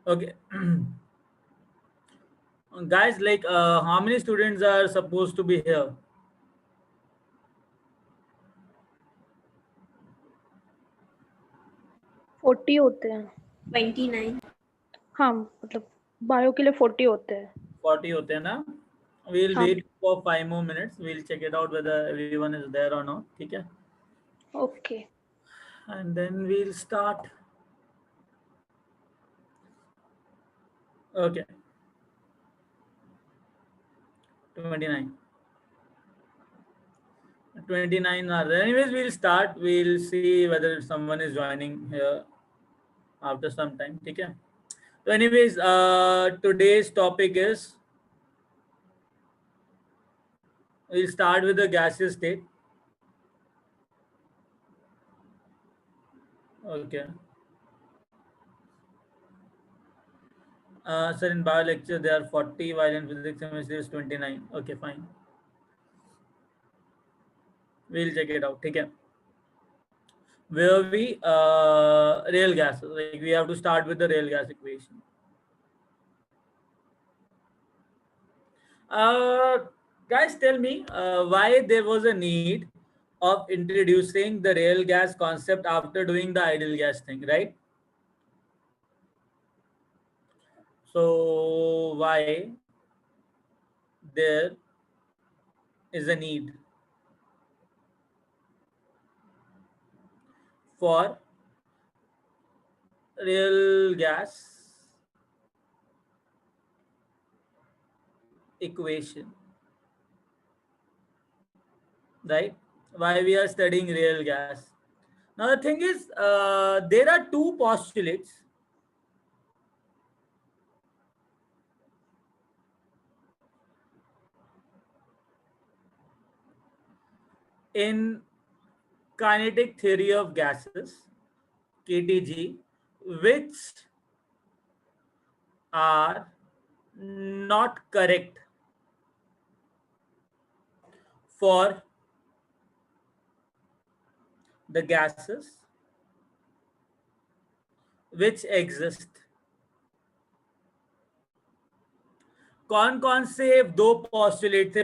Okay. Guys, like how many students are supposed to be here? 40 होते हैं 29. हाँ मतलब बायो के लिए 40 होते हैं 40 होते हैं ना? We'll हाँ wait for 5 more minutes. We'll check it out whether everyone is there or not. ठीक है? Okay And then we'll start. Okay. 29. 29 are there. Anyways, we'll start. We'll see whether someone is joining here after some time. ठीक है? So anyways, today's topic is, we'll start with the gaseous state. Okay. Sir, in bio lecture there are 40, while in physics chemistry is 29. Okay, fine. We'll check it out. ठीक है? Where we real gases, like we have to start with the real gas equation. Guys, tell me why there was a need of introducing the real gas concept after doing the ideal gas thing, right? So why there is a need for real gas equation, right? Why we are studying real gas? Now the thing is, there are two postulates in kinetic theory of gases, KTG, which are not correct for the gases which exist. कौन कौन से दो postulate थे?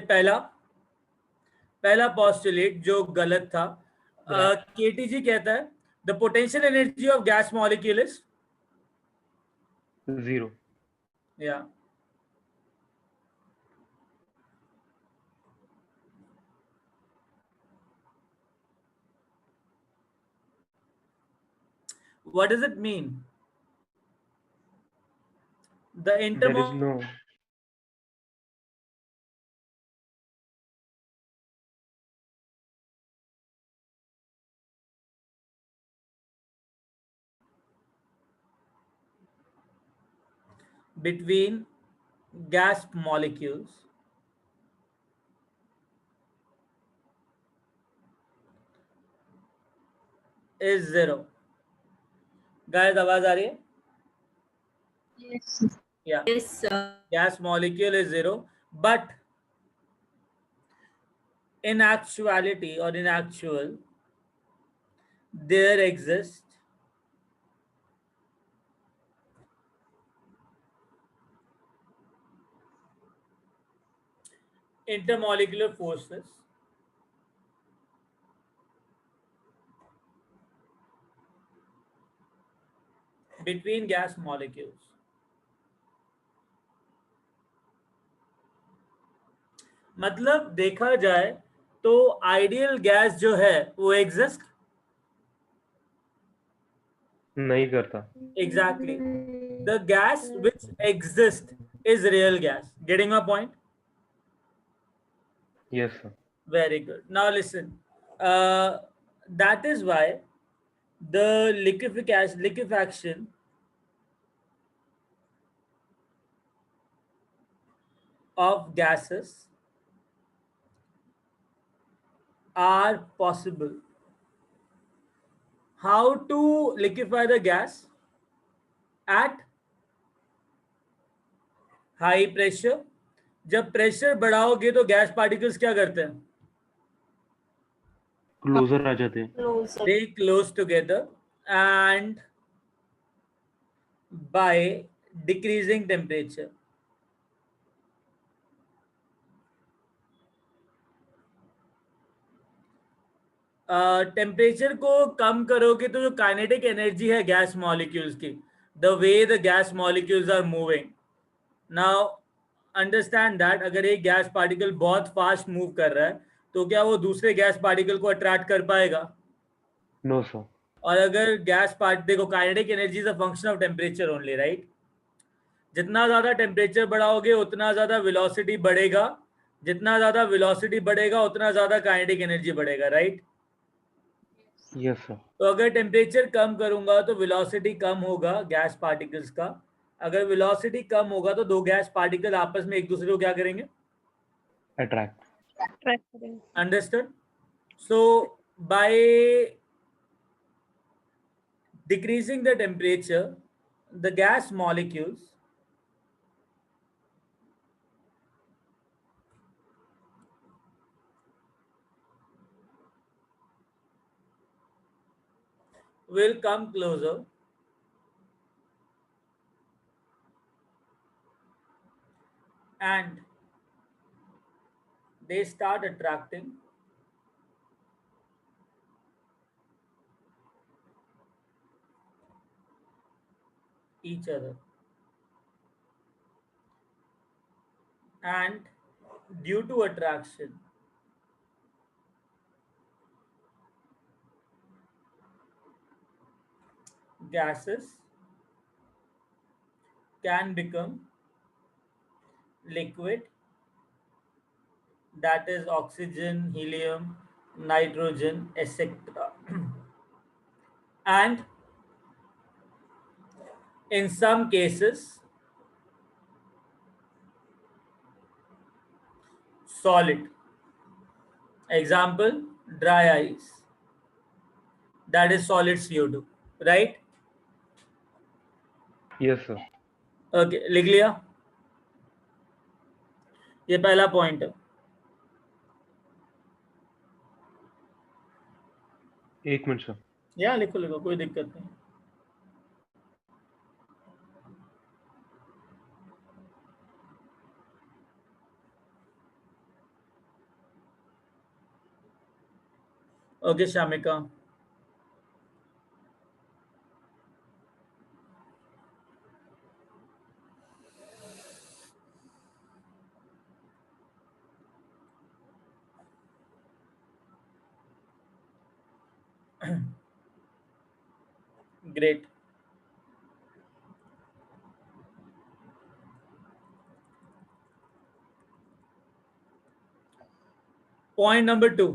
पहला postulate जो गलत था, KTG कहता है the potential energy of gas molecule is 0. या what does it mean? The There is intermol no. between gas molecules is zero. Guys, आवाज आ रही है? Yes. Yeah. Yes, sir. Gas molecule is zero, but in actuality or in actual, there exists intermolecular forces between gas molecules. मतलब देखा जाए तो ideal gas जो है वो एग्जिस्ट नहीं करता. Exactly the gas which exist is real gas. Getting my point? Yes, sir. Very good. Now listen. That is why the liquefaction of gases are possible. How to liquefy the gas? At high pressure. जब pressure बढ़ाओगे तो gas particles क्या करते हैं? Closer आ जाते हैं. Closer. They close together, and by decreasing temperature. Temperature को कम करोगे तो जो काइनेटिक एनर्जी है गैस मॉलिक्यूल्स की, the way the gas molecules are moving, now understand that अगर एक गैस पार्टिकल बहुत फास्ट मूव कर रहा है तो क्या वो दूसरे गैस पार्टिकल को अट्रैक्ट कर पाएगा? No sir. और अगर गैस पार्ट देखो, kinetic energy is a function of temperature only, right? जितना ज्यादा टेम्परेचर बढ़ाओगे उतना ज्यादा वेलोसिटी बढ़ेगा, जितना ज्यादा वेलोसिटी बढ़ेगा उतना ज्यादा काइनेटिक एनर्जी बढ़ेगा, राइट? Yes sir. तो अगर टेम्परेचर कम करूंगा तो वेलोसिटी कम होगा गैस पार्टिकल्स का, अगर वेलोसिटी कम होगा तो दो गैस पार्टिकल आपस में एक दूसरे को क्या करेंगे? अट्रैक्ट। ट्रैक करेंगे। Understood? So by decreasing the temperature, the gas molecules will come closer and they start attracting each other, and due to attraction gases can become liquid, that is oxygen, helium, nitrogen, etc. And in some cases solid. Example, dry ice, that is solid CO2, right? Yes sir. Okay, लिख लिया? ये पहला point है। एक minute sir. या लिखो लिखो, कोई दिक्कत नहीं। Okay Shamika, great. Point number 2,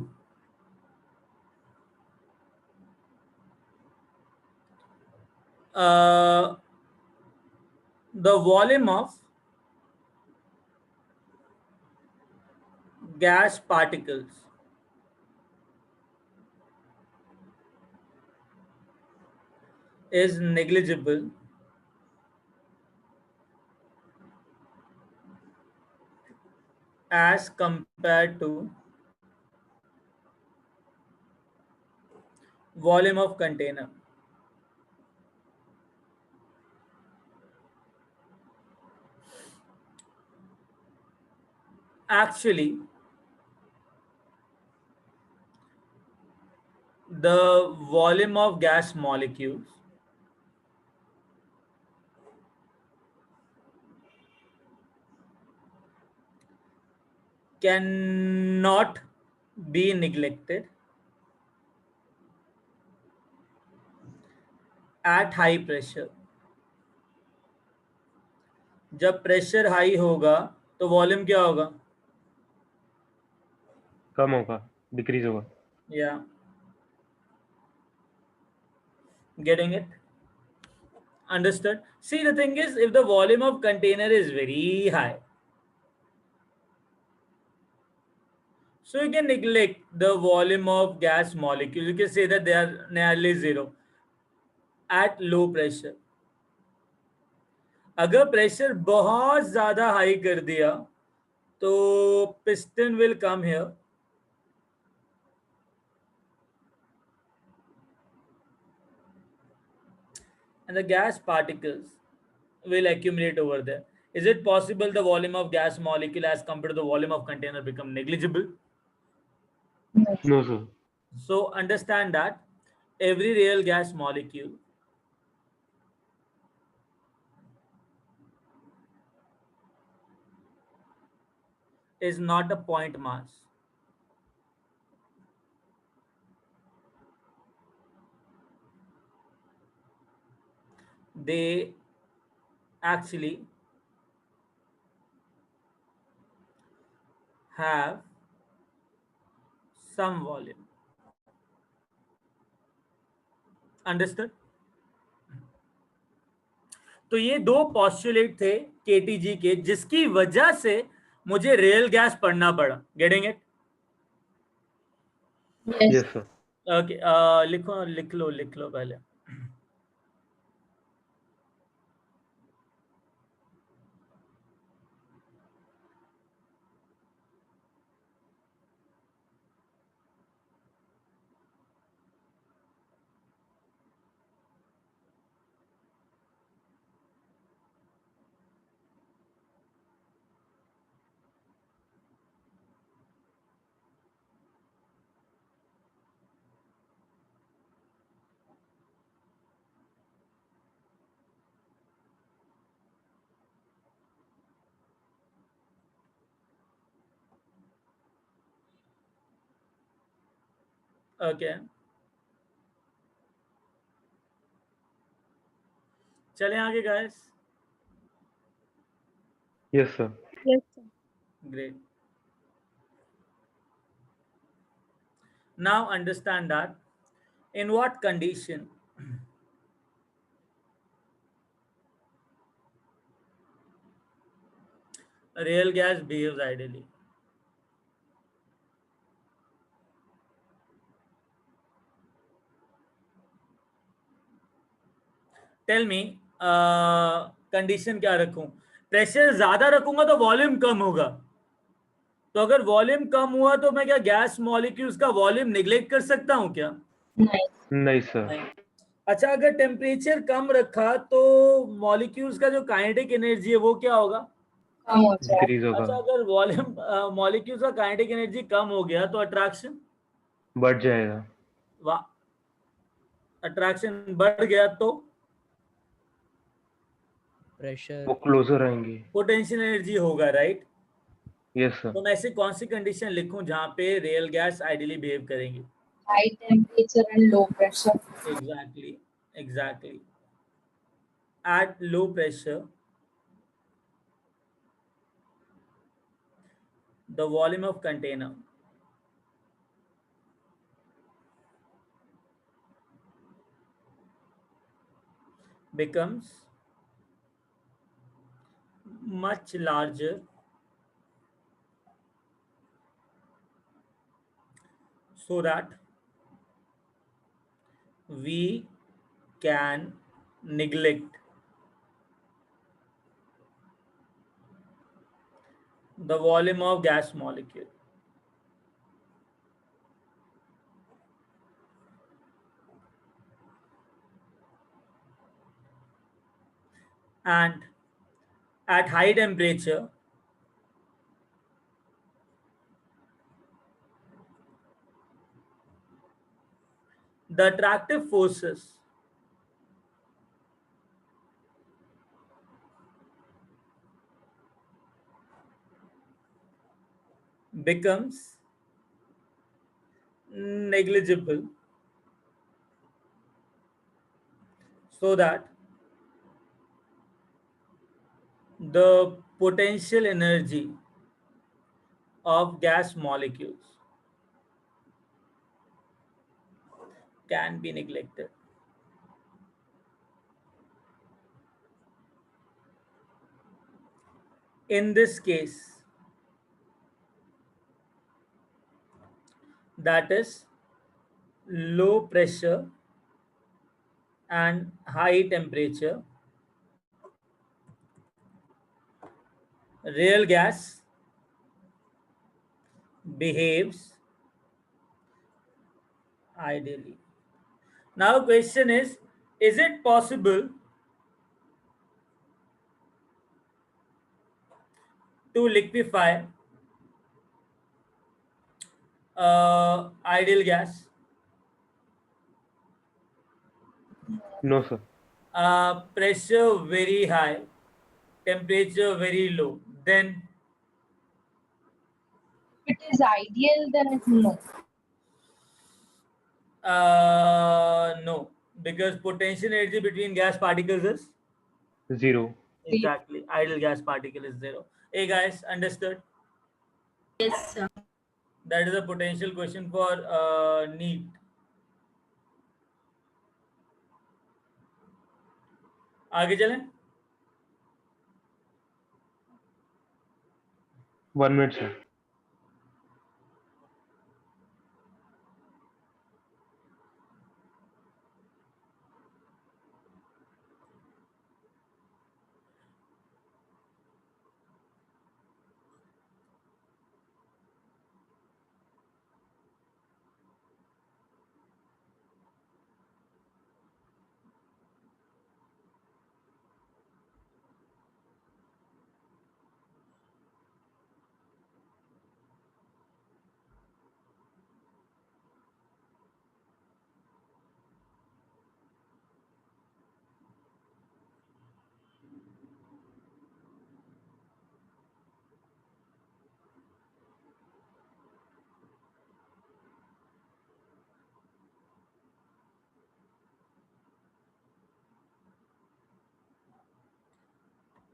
the volume of gas particles is negligible as compared to volume of container. Actually, the volume of gas molecules cannot be neglected at high pressure. जब pressure high होगा तो volume क्या होगा? कम होगा, decrease होगा। या getting it? Understood? See, the thing is, if the volume of container is very high, so you can neglect the volume of gas molecule. You can say that they are nearly zero at low pressure. अगर pressure बहुत ज्यादा high कर दिया तो piston will come here and the gas particles will accumulate over there. Is it possible the volume of gas molecule as compared to the volume of container become negligible? No. No, sir. So understand that every real gas molecule is not a point mass. They actually have some volume. Understood? तो ये दो postulate थे KTG के जिसकी वजह से मुझे real gas पढ़ना पड़ा. Getting it? Yes. Yes, sir. Okay. लिख लो पहले. ओके. चलें आगे guys. Yes, sir. Yes, sir. Great. Now understand that in what condition real gas behaves ideally. Tell me condition क्या रखूं? प्रेशर ज्यादा रखूंगा तो वॉल्यूम कम होगा. तो अगर वॉल्यूम कम हुआ तो मैं क्या गैस मॉलिक्यूल्स का वॉल्यूम निगलेक्ट कर सकता हूं क्या? Nice. नहीं, sir. नहीं. अच्छा, अगर टेम्परेचर कम रखा तो मॉलिक्यूल्स का जो काइनेटिक एनर्जी है वो क्या होगा? कम हो जाए. Decrease अच्छा, होगा. अगर वॉल्यूम मॉलिक्यूल्स का काइनेटिक एनर्जी कम हो गया तो अट्रैक्शन बढ़ जाएगा. वाह, अट्रैक्शन बढ़ गया तो प्रेशर वो क्लोजर आएंगे. पोटेंशियल एनर्जी होगा, राइट? Yes, sir. तो मैं ऐसी कौन सी कंडीशन लिखूं जहां पे रियल गैस आइडियली बिहेव करेंगे? High temperature and low pressure. Exactly. At low pressure, the volume of container becomes much larger so that we can neglect the volume of gas molecule. And at high temperature, the attractive forces becomes negligible so that the potential energy of gas molecules can be neglected. In this case, that is low pressure and high temperature, real gas behaves ideally. Now question is it possible to liquefy ideal gas? No, sir. Pressure very high, temperature very low. Then If it is ideal, then it's no. no, because potential energy between gas particles is 0. exactly ideal gas particle is 0. Hey guys, understood? Yes, sir. That is a potential question for NEET. आगे चलें? 1 minute, sir.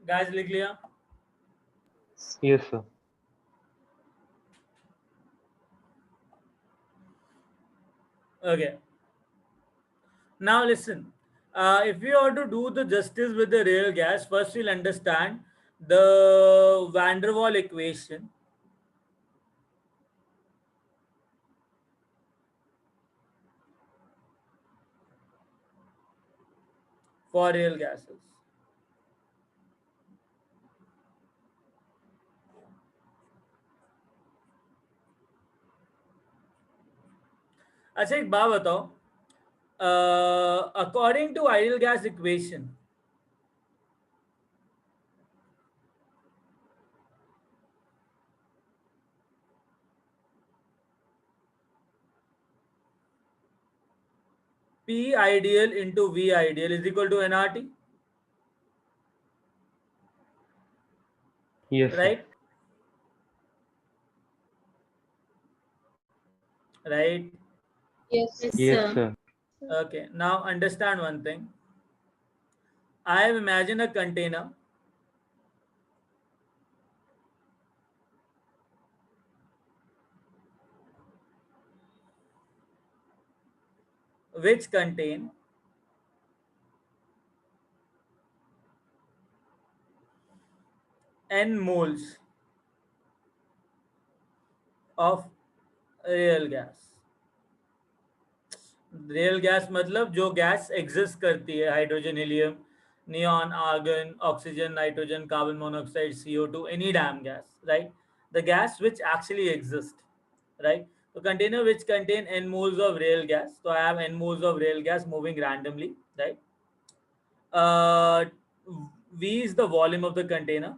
Guys, लिख लिया? Yes, sir. Okay. Now listen. If we are to do the justice with the real gas, first we'll understand the van der Waal equation. For real gases. अच्छा एक बात बताओ, according to ideal gas equation, P ideal into V ideal is equal to nRT, Yes, sir. right? Right? Yes. Yes, Yes, sir. sir. Okay. Now understand one thing. I have imagined a container which contain n moles of real gas. Real gas मतलब जो gas exist करती है, hydrogen, helium, neon, argon, oxygen, nitrogen, carbon monoxide, CO2, any damn gas, right? The gas which actually exists, right? So container which contain n moles of real gas. So I have n moles of real gas moving randomly, right? V is the volume of the container.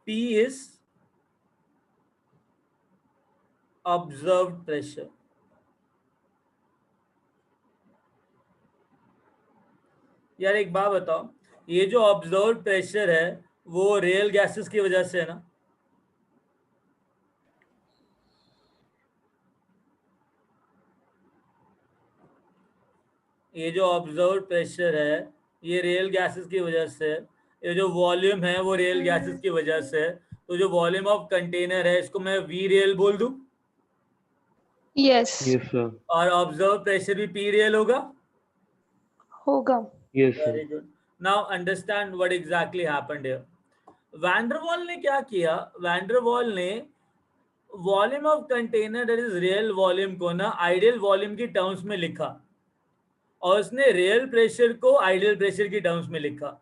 P is observed pressure. यार एक बात बताओ, ये जो observe pressure है वो real gases की वजह से है ना? ये जो ऑब्जर्व प्रेशर है ये रियल गैसेस की वजह से है, ये जो वॉल्यूम है वो रियल गैसेस की वजह से है, तो जो वॉल्यूम ऑफ कंटेनर है इसको मैं वी रियल बोल दूं Yes. Yes, sir. और ऑब्जर्व प्रेशर भी पी रियल होगा. होगा. Yes, sir. Very good. Now understand what exactly happened here. Van der Waal ने क्या किया? वैन डर वाल ने volume of container that is real volume को ना आइडियल वॉल्यूम की टर्म्स में लिखा और उसने रियल प्रेशर को आइडियल प्रेशर की टर्म्स में लिखा.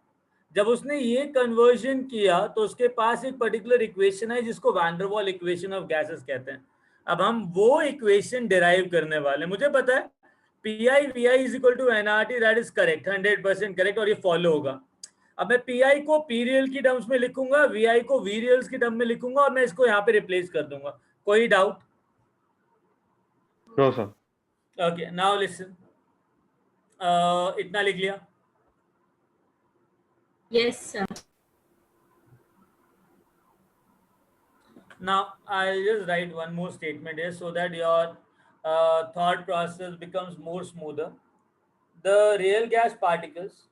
जब उसने ये कन्वर्जन किया तो उसके पास एक पर्टिकुलर इक्वेशन है जिसको वैन डर वाल इक्वेशन ऑफ गैसेस कहते हैं. अब हम वो इक्वेशन डिराइव करने वाले. मुझे पता है PI VI is equal to nRT, that is correct, 100% correct, और ये फॉलो होगा. अब मैं PI को P real की टर्म्स में लिखूंगा, VI को V reals की टर्म में लिखूंगा, और मैं इसको यहाँ पे रिप्लेस कर दूंगा. कोई doubt? No, sir. Okay, now listen. इतना लिख लिया. Yes, sir. Now I'll just write one more statement here so that your thought process becomes more smoother. The real gas particles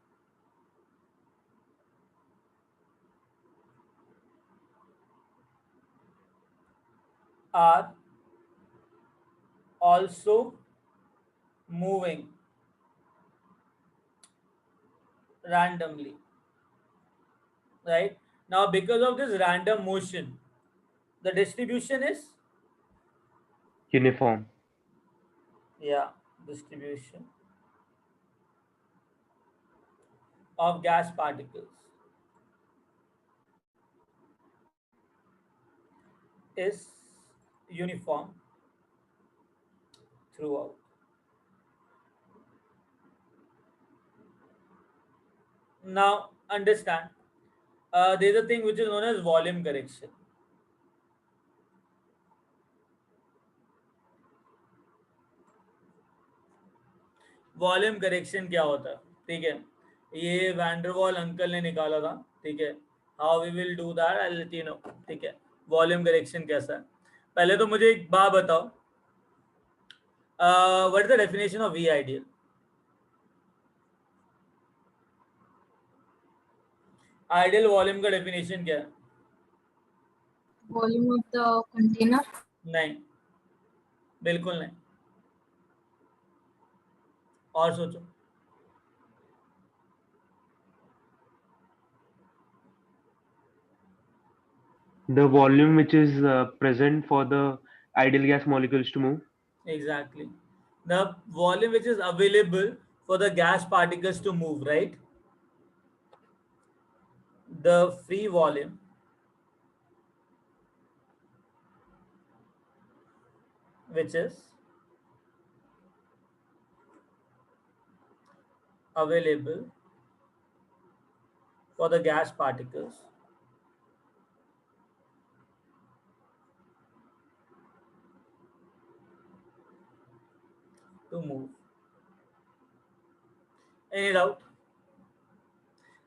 are also moving randomly, right? Now because of this random motion, the distribution is, Uniform. yeah, distribution of gas particles is uniform throughout. Now understand, there is a thing which is known as volume correction. Volume correction क्या होता है? ठीक है, ये van der Waals uncle ने निकाला था. ठीक है, how we will do that I let you know. ठीक है, वॉल्यूम करेक्शन कैसा है? पहले तो मुझे एक बात बताओ, what is the definition of V ideal? Ideal volume का डेफिनेशन क्या है? Volume of the container. नहीं, बिल्कुल नहीं. और सोचो. The volume which is present for the ideal gas molecules to move. Exactly. The volume which is available for the gas particles to move, right? The free volume which is available for the gas particles to move. Any doubt?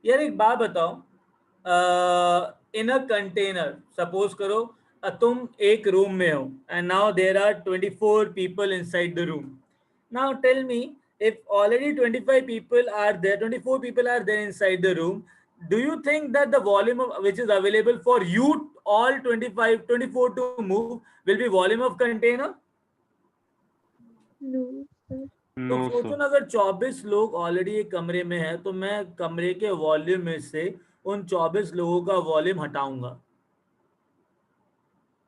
यार एक बात बताओ, इन a container, suppose करो तुम एक room में हो and now there are 24 people inside the room. Now tell me, if already 25 people are there, 24 people are there inside the room, do you think that the volume of, which is available for you all 24 to move will be volume of container? No, sir. तो No, सोचो sir. ना, अगर 24 लोग already एक कमरे में हैं तो मैं कमरे के वॉल्यूम में से उन 24 लोगों का वॉल्यूम हटाऊंगा.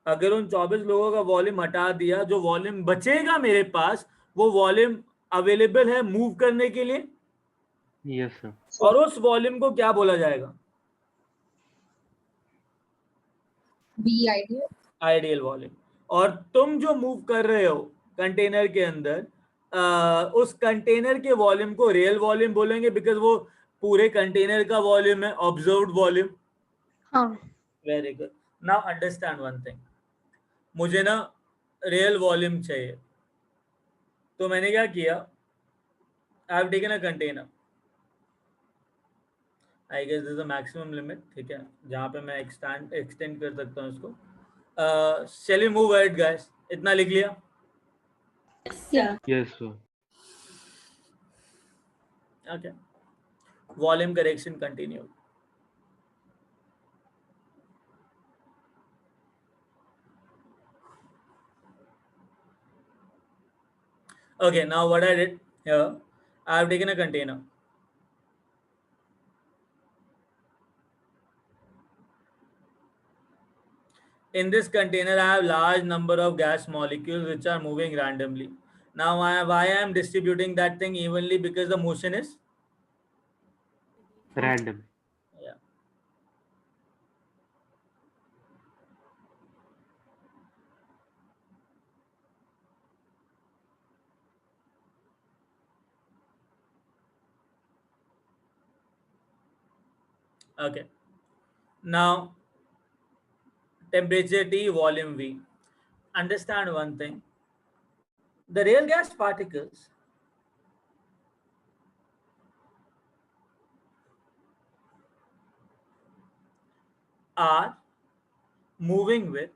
अगर उन 24 लोगों का वॉल्यूम हटा दिया, जो वॉल्यूम बचेगा मेरे पास, वो वॉल्यूम अवेलेबल है मूव करने के लिए. Yes, sir. और उस वॉल्यूम को क्या बोला जाएगा? V ideal. Ideal volume. और तुम जो मूव कर रहे हो कंटेनर के अंदर, उस कंटेनर के वॉल्यूम को रियल वॉल्यूम बोलेंगे, बिकॉज वो पूरे कंटेनर का वॉल्यूम है, ऑब्जर्व्ड वॉल्यूम. हाँ. Very good. Now understand one thing, मुझे ना रियल वॉल्यूम चाहिए, तो मैंने क्या किया, I have taken a container. I guess this is the maximum limit. ठीक है, जहाँ पे मैं एक्सटेंड कर सकता हूँ इसको. Shall we move ahead guys? इतना लिख लिया. Yes, sir. Yes, sir. Okay, volume correction continued. Okay, now what I did here, I have taken a container. In this container, I have large number of gas molecules which are moving randomly. Now, why I am distributing that thing evenly? Because the motion is, Random. yeah. Okay. Now, temperature T, volume V. Understand one thing. The real gas particles are moving with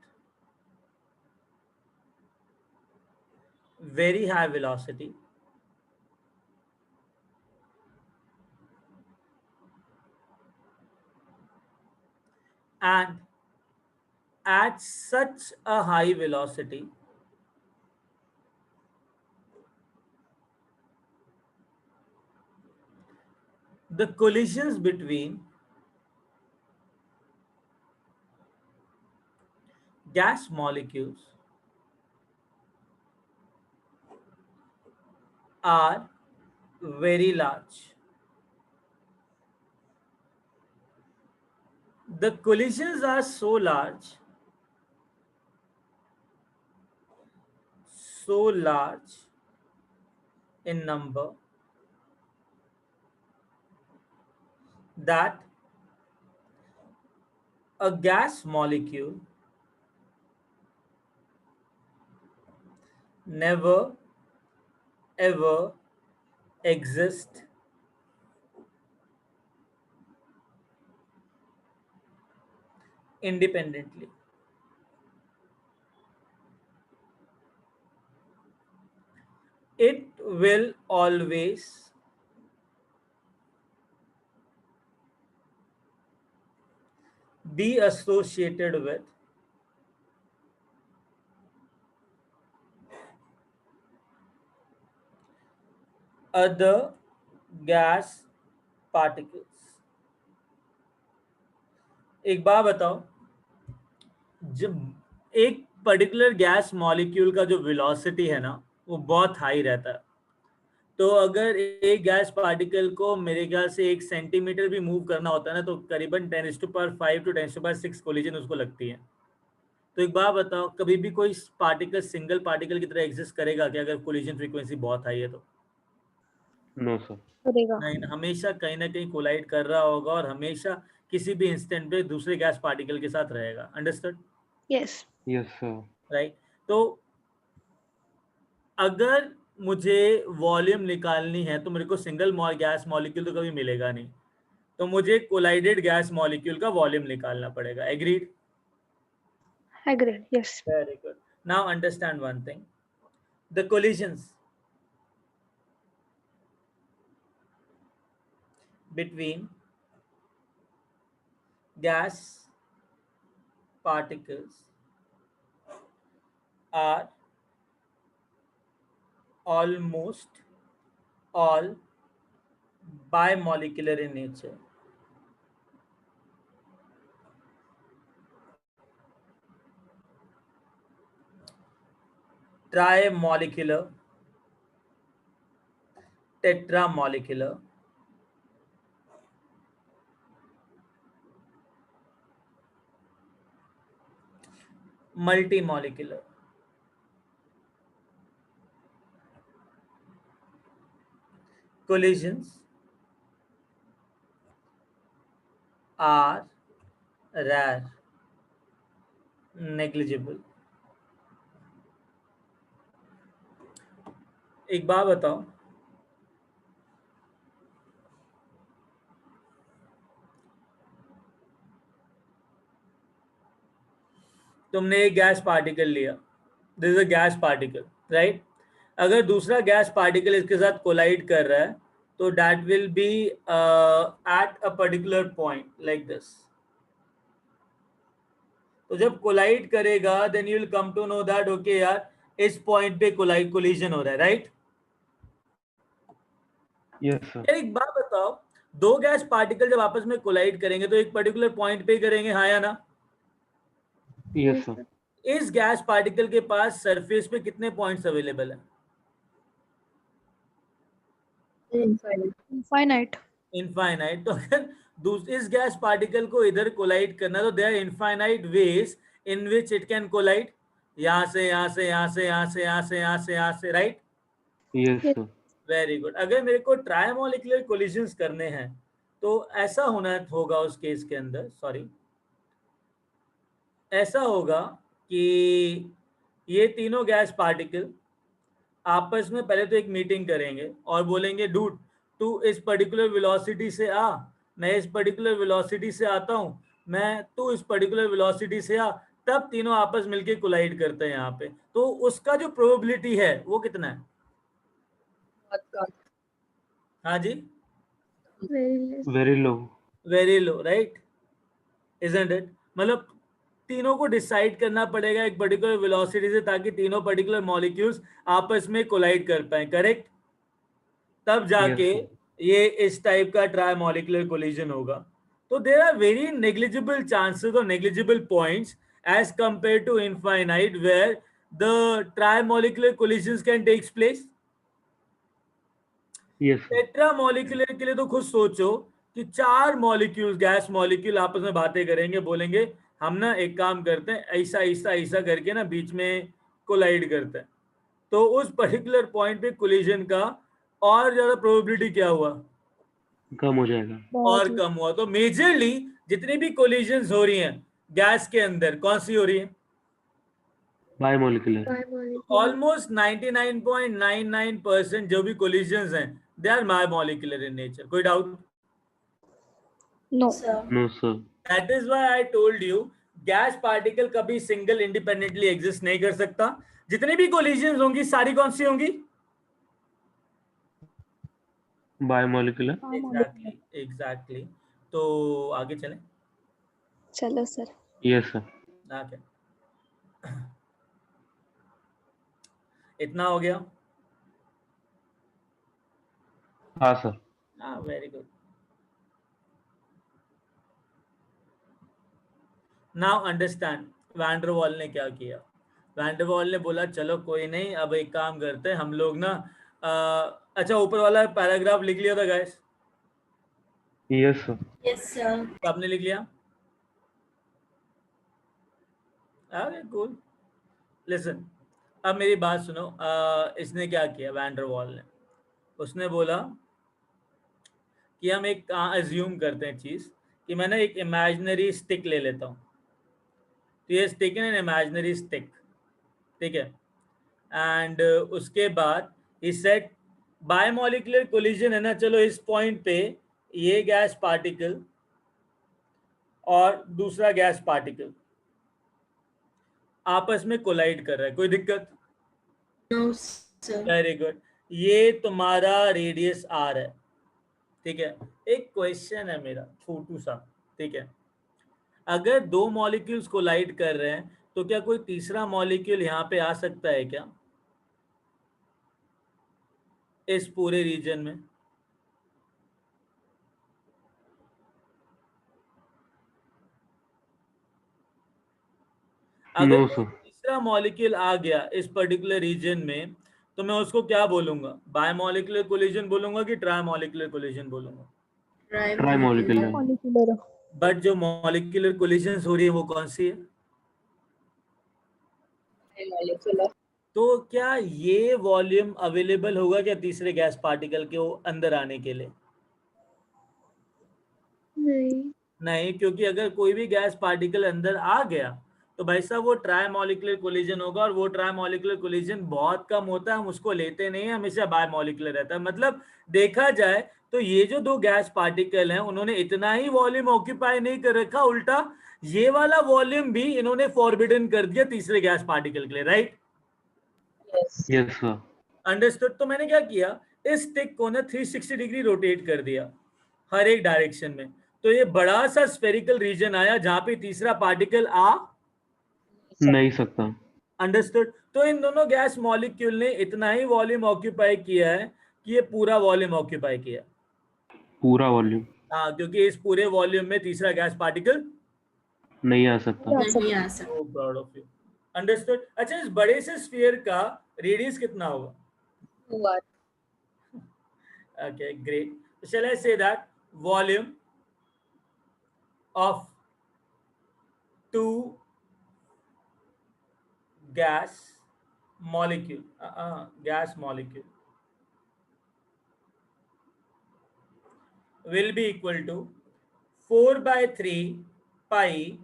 very high velocity and at such a high velocity the collisions between gas molecules are very large. The collisions are so large in number that a gas molecule never ever exist independently. It will always be associated with other gas particles. एक बात बताओ, जब एक particular gas molecule का जो velocity है ना वो बहुत हाई रहता है, तो अगर एक गैस पार्टिकल को मेरे ख्याल से 1 सेंटीमीटर भी मूव करना होता है ना तो करीबन 10⁵ to 10⁶ कोलिजन उसको लगती है। तो एक बात बताओ, कभी भी कोई पार्टिकल सिंगल पार्टिकल की तरह एग्जिस्ट करेगा क्या अगर कोलिजन फ्रीक्वेंसी बहुत हाई है तो? No, sir. करेगा। नहीं, हमेशा कहीं ना कहीं कोलाइड कर रहा होगा और हमेशा किसी भी इंस्टेंट पे दूसरे गैस पार्टिकल के साथ रहेगा। Understood? Yes. Yes, sir. Right. तो अगर मुझे वॉल्यूम निकालनी है तो मेरे को सिंगल गैस मॉलिक्यूल तो कभी मिलेगा नहीं, तो मुझे कोलाइडेड गैस मॉलिक्यूल का वॉल्यूम निकालना पड़ेगा। Agreed? Agreed. Yes. Very good. Now understand one thing, the collisions between gas particles are almost all bimolecular in nature. Trimolecular, tetramolecular, multimolecular. Collisions are rare, negligible. एक बात बताओ, तुमने एक gas particle लिया, this is a gas particle, right? अगर दूसरा gas particle इसके साथ कोलाइड कर रहा है तो that will be at a particular point like this. तो जब कोलाइड करेगा then you will come to know that okay यार इस पॉइंट पे कोलिजन हो रहा है, राइट? Yes, sir. एक बात बताओ, दो गैस पार्टिकल जब आपस में कोलाइड करेंगे तो एक पर्टिकुलर पॉइंट पे करेंगे, हाँ या ना? Yes, sir. इस गैस पार्टिकल के पास सरफेस पे कितने पॉइंट्स अवेलेबल है? इनफाइनाइट। इनफाइनाइट। तो अगर इस गैस पार्टिकल को इधर कोलाइड करना तो there infinite ways in which it can collide, यहाँ से यहाँ से यहाँ से यहाँ से यहाँ से यहाँ से यहाँ से, right? Yes, sir. Very good. अगर मेरे को ट्राइमोलिकुलर कोलिजन्स करने हैं तो ऐसा होना होगा उस केस के अंदर, सॉरी, ऐसा होगा कि ये तीनों गैस पार्टिकल आपस में पहले तो एक मीटिंग करेंगे और बोलेंगे डूड तू इस पर्टिकुलर वेलोसिटी से आ, मैं इस पर्टिकुलर वेलोसिटी से आता हूँ, मैं तू इस पर्टिकुलर वेलोसिटी से आ, तब तीनों आपस मिलके कोलाइड करते हैं यहाँ पे। तो उसका जो प्रोबेबिलिटी है वो कितना है? बहुत कम। हाँ जी, Very less. Very low. Very low, right, isn't it? मतलब तीनों को डिसाइड करना पड़ेगा एक पर्टिकुलर वेलोसिटी से ताकि तीनों पर्टिकुलर मॉलिक्यूल्स आपस में कोलाइड कर पाए, करेक्ट? तब जाके Yes, ये इस टाइप का ट्राई मॉलिक्यूलर कोलिजन होगा। तो there are very negligible chances और negligible points as compare to infinite where the tri molecular collisions can takes place. yes, sir. Tetra molecular के लिए तो खुद सोचो कि 4 मॉलिक्यूल, गैस मॉलिक्यूल आपस में बातें करेंगे, बोलेंगे हम ना एक काम करते हैं, ऐसा ऐसा ऐसा करके ना बीच में कोलाइड करते हैं। तो उस पर्टिकुलर पॉइंट पे कोलिजन का और ज्यादा प्रोबेबिलिटी क्या हुआ? कम हो जाएगा। बहुत और ही कम हुआ। तो मेजरली जितनी भी कोलिजन्स हो रही हैं गैस के अंदर, कौन सी हो रही है? Bimolecular. bimolecular. ऑलमोस्ट 99.99% जो भी कोलिजन्स हैं they are bimolecular in nature. कोई doubt? No. sir. No, sir. That is why I told you gas particle कभी सिंगल इंडिपेंडेंटली एग्जिस्ट नहीं कर सकता। जितनी भी कोलिजन्स होंगी सारी कौन सी होंगी? Bimolecular. Exactly, exactly. तो आगे चलें। चलो सर. Yes, sir. ओके, इतना हो गया। हाँ सर। हाँ, very good. Now understand van der Waal ने क्या किया। वैन डर वाल ने बोला चलो कोई नहीं, अब एक काम करते हैं हम लोग ना, अच्छा ऊपर वाला पैराग्राफ लिख लिया था guys? Yes, sir. Yes, sir. आपने लिख लिया? अरे कूल। लिसन, अब मेरी बात सुनो। इसने क्या किया वैन डर वाल ने? उसने बोला कि हम एक अज्यूम करते हैं चीज कि मैं ना एक इमेजिनरी स्टिक ले लेता हूँ। तो ये स्टिक है, इमेजिनरी स्टिक, ठीक है? एंड उसके बाद इस सेट बायोमोलिकुलर कोलिजन है ना, चलो इस पॉइंट पे ये गैस पार्टिकल और दूसरा गैस पार्टिकल आपस में कोलाइड कर रहा है, कोई दिक्कत? No, sir. Very good. ये तुम्हारा रेडियस आर है, ठीक है? एक क्वेश्चन है मेरा छोटू सा, ठीक है? अगर दो मॉलिक्यूल्स कोलाइड कर रहे हैं तो क्या कोई तीसरा मॉलिक्यूल यहाँ पे आ सकता है क्या इस पूरे रीजन में? अगर No, कोई sir. तीसरा मॉलिक्यूल आ गया इस पर्टिकुलर रीजन में तो मैं उसको क्या बोलूंगा? बायोमोलिकुलर कोलिजन बोलूंगा कि ट्राइमोलिकुलर कोलिजन बोलूंगा? Trimolecular. Molecular. बट जो मॉलिक्यूलर कोलिजन हो रही है वो कौन सी है? Molecular. तो क्या ये वॉल्यूम अवेलेबल होगा क्या तीसरे गैस पार्टिकल के अंदर आने के लिए? नहीं. नहीं, क्योंकि अगर कोई भी गैस पार्टिकल अंदर आ गया तो भाई साहब वो ट्राइमोलिकुलर कोलिजन होगा, और वो ट्राइमोलिकुलर कोलिजन बहुत कम होता है, हम उसको लेते नहीं है, हमेशा बायमोलिकुलर रहता है। मतलब देखा जाए तो ये जो दो गैस पार्टिकल हैं उन्होंने इतना ही वॉल्यूम ऑक्यूपाई नहीं कर रखा, उल्टा ये वाला वॉल्यूम भी इन्होंने फॉरबिडन कर दिया तीसरे गैस पार्टिकल के लिए, right? Yes. Yes, sir. Understood. तो मैंने क्या किया, इस स्टिक को ना 360 डिग्री रोटेट कर दिया हर एक डायरेक्शन में, तो ये बड़ा सा स्फेरिकल रीजन आया जहां पे तीसरा पार्टिकल आ नहीं सकता। अंडरस्टूड। तो इन दोनों गैस मॉलिक्यूल ने इतना ही वॉल्यूम ऑक्यूपाई किया है कि ये पूरा वॉल्यूम ऑक्यूपाई किया। पूरा वॉल्यूम हाँ, क्योंकि इस पूरे वॉल्यूम में तीसरा गैस पार्टिकल नहीं आ सकता। नहीं आ सकता। सो प्राउड ऑफ यू। अंडरस्टूड। अच्छा, इस बड़े से स्फीयर का रेडियस कितना होगा? 2R. Okay, great. Shall I say that volume of two gas gas molecule will be equal to 4 by 3 pi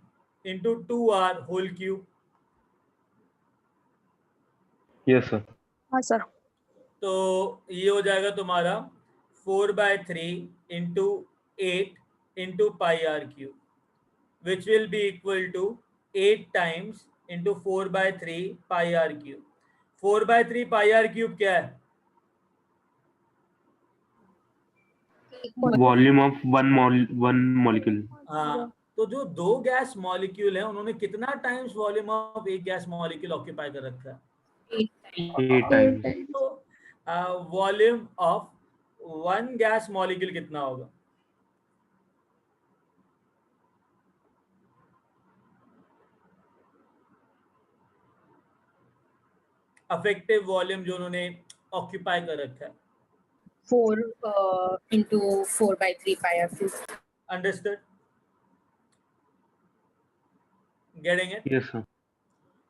into 2r whole cube. Yes, sir. हाँ sir. तो ये हो जाएगा तुम्हारा 4 by 3 into 8 into pi r cube, which will be equal to 8 times into 4 by 3 pi r cube. 4 by 3 pi r cube क्या है? Volume of one molecule. हाँ, तो जो दो गैस मॉलिक्यूल है उन्होंने कितना टाइम्स वॉल्यूम ऑफ एक गैस मॉलिक्यूल ऑक्यूपाई कर रखा है? 8 times. 8 times. तो volume of one gas molecule कितना होगा? अफेक्टिव वॉल्यूम जो उन्होंने ऑक्यूपाई कर रखा है. 4 into 4 by 3 pi r cube. Understood? Getting it? Yes, sir.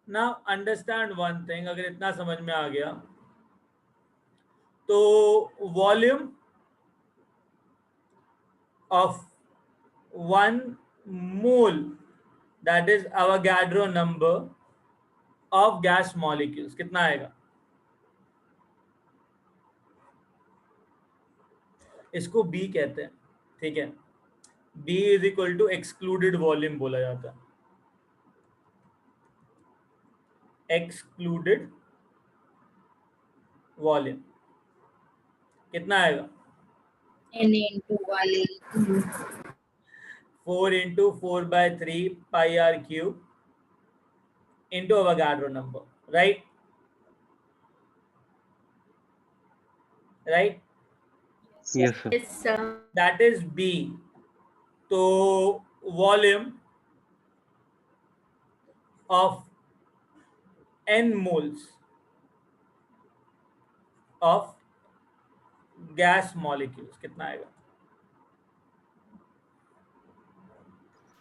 Now understand one thing. अगर इतना समझ में आ गया तो volume of 1 mole, that is Avogadro number of gas molecules, कितना आएगा? इसको बी कहते हैं, ठीक है. B is equal to excluded volume बोला जाता है. एक्सक्लूडेड वॉल्यूम कितना आएगा? Na into 1 4 into 4 by 3 pi r cube into Avogadro number, right? Right? Yes, sir. Yes, sir. That is B. तो volume of n moles of gas molecules कितना आएगा?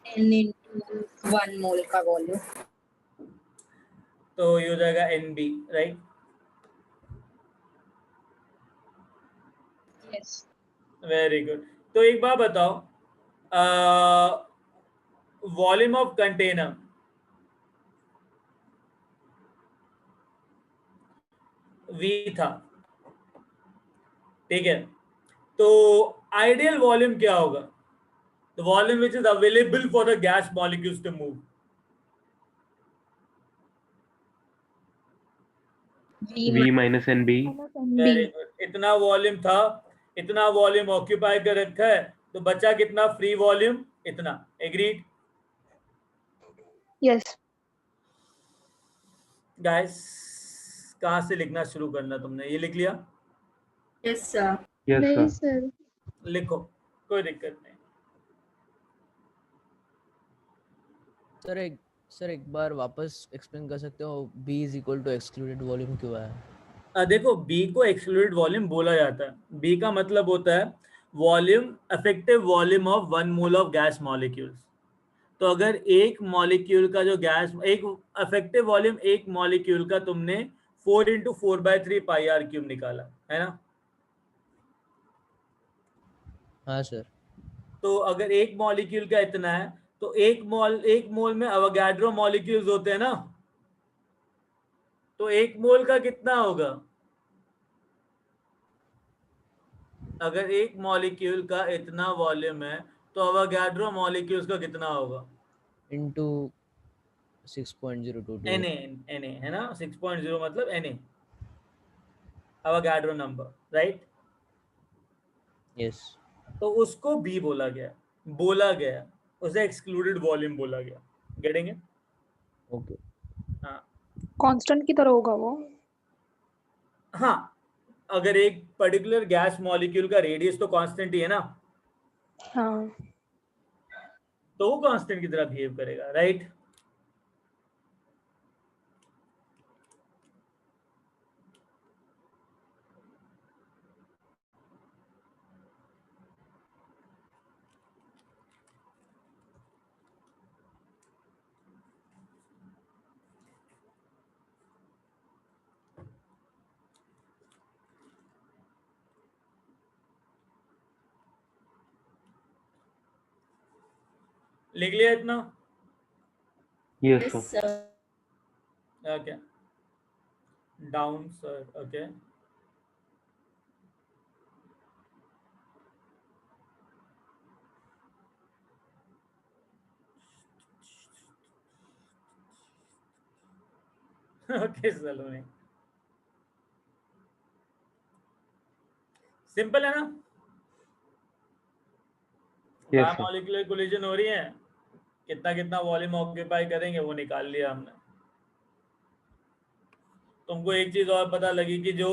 n into 1 mole का volume. तो ये हो जाएगा NB, right? Yes. Very good. तो एक बात बताओ, वॉल्यूम ऑफ कंटेनर V था, ठीक है. तो आइडियल वॉल्यूम क्या होगा? The volume which is available for the gas molecules to move. V minus NB. Very good. इतना वॉल्यूम था, इतना वॉल्यूम ऑक्यूपाई कर रखा है, तो बचा कितना फ्री वॉल्यूम? इतना. एग्रीड? Yes. गाइस, कहाँ से लिखना शुरू करना तुमने? ये लिख लिया? Yes, sir. Yes, नहीं sir. सर. लिखो, कोई दिक्कत नहीं. सर एक बार वापस एक्सप्लेन कर सकते हो B is equal to excluded volume क्यों है? देखो, बी को एक्सक्लूडेड वॉल्यूम बोला जाता है. बी का मतलब होता है volume, effective volume of 1 mole of gas molecules. तो अगर एक मॉलिक्यूल का जो गैस, एक इफेक्टिव वॉल्यूम एक मॉलिक्यूल का तुमने 4 into 4 by 3 pi r cube निकाला है ना? हाँ सर. तो अगर एक मॉलिक्यूल का इतना है तो एक मोल में अवोगाड्रो मॉलिक्यूल्स होते हैं ना, तो एक मोल का कितना होगा? अगर एक मॉलिक्यूल का इतना वॉल्यूम है तो अवोगाड्रो मॉलिक्यूल्स का कितना होगा? इनटू 6.022. Na है ना? 6.0 मतलब Na, Avogadro number, right? Yes. तो उसको B बोला गया, उसे एक्सक्लूडेड वॉल्यूम बोला गया. Getting it? ओके. हाँ. कांस्टेंट की तरह होगा वो. हाँ, अगर एक पर्टिकुलर गैस मॉलिक्यूल का रेडियस तो कांस्टेंट ही है ना, हाँ. तो वो कांस्टेंट की तरह बिहेव करेगा, राइट? लिख लिया इतना? Yes, Yes, sir. sir. Okay, down sir, okay. Okay Saloni, simple है ना? Yes, sir. बायोमोलिकुलर कोलिजन हो रही है, कितना कितना वॉल्यूम ऑक्यूपाई करेंगे वो निकाल लिया हमने. तुमको एक चीज और पता लगी कि जो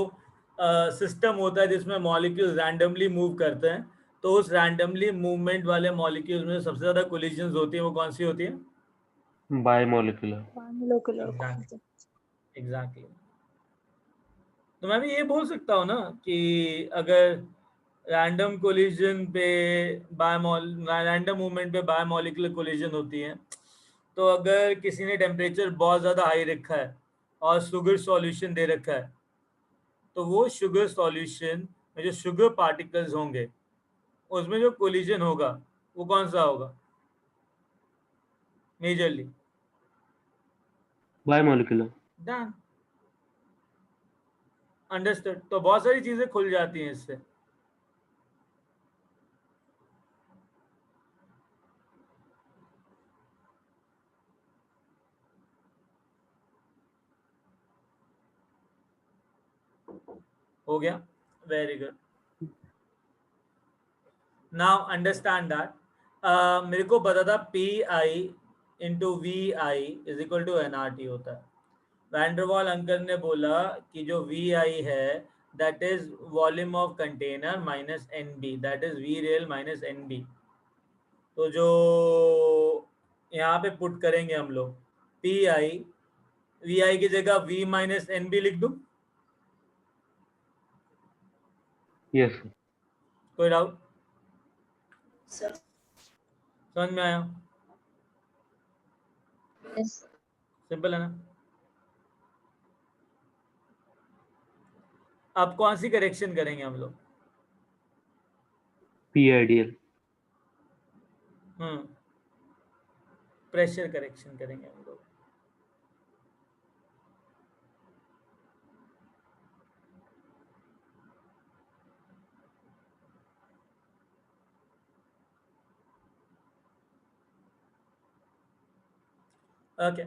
सिस्टम होता है जिसमें मॉलिक्यूल्स रैंडमली मूव करते हैं, तो उस रैंडमली मूवमेंट वाले मॉलिक्यूल्स में सबसे ज्यादा कोलिजन्स होती है, वो कौन सी होती है? Bimolecular. Molecular exactly, exactly. तो मैं भी ये बोल सकता हूँ ना कि अगर रैंडम कोलिजन पे रैंडम मूवमेंट पे बायोमोलिकुलर कोलिजन होती है, तो अगर किसी ने टेम्परेचर बहुत ज़्यादा हाई रखा है और शुगर सॉल्यूशन दे रखा है, तो वो शुगर सॉल्यूशन में जो शुगर पार्टिकल्स होंगे उसमें जो कोलिजन होगा वो कौन सा होगा मेजरली? Bimolecular. Done, understood. तो बहुत सारी चीजें खुल जाती हैं इससे. हो गया, very good. Now understand that मेरे को पता था P I into V I is equal to N R T होता है. वैंडरवाल अंकल ने बोला कि जो वी आई है that is volume of container minus N B, that is V real minus N B. तो जो यहाँ पे पुट करेंगे हम लोग पी आई, वी आई की जगह वी माइनस एन बी लिख दूं? Yes, sir. कोई डाउट? Sir. समझ में आया? Yes. सिंपल है ना? अब कौन सी करेक्शन करेंगे हम लोग? P ideal. प्रेशर करेक्शन करेंगे हम लोग. Okay.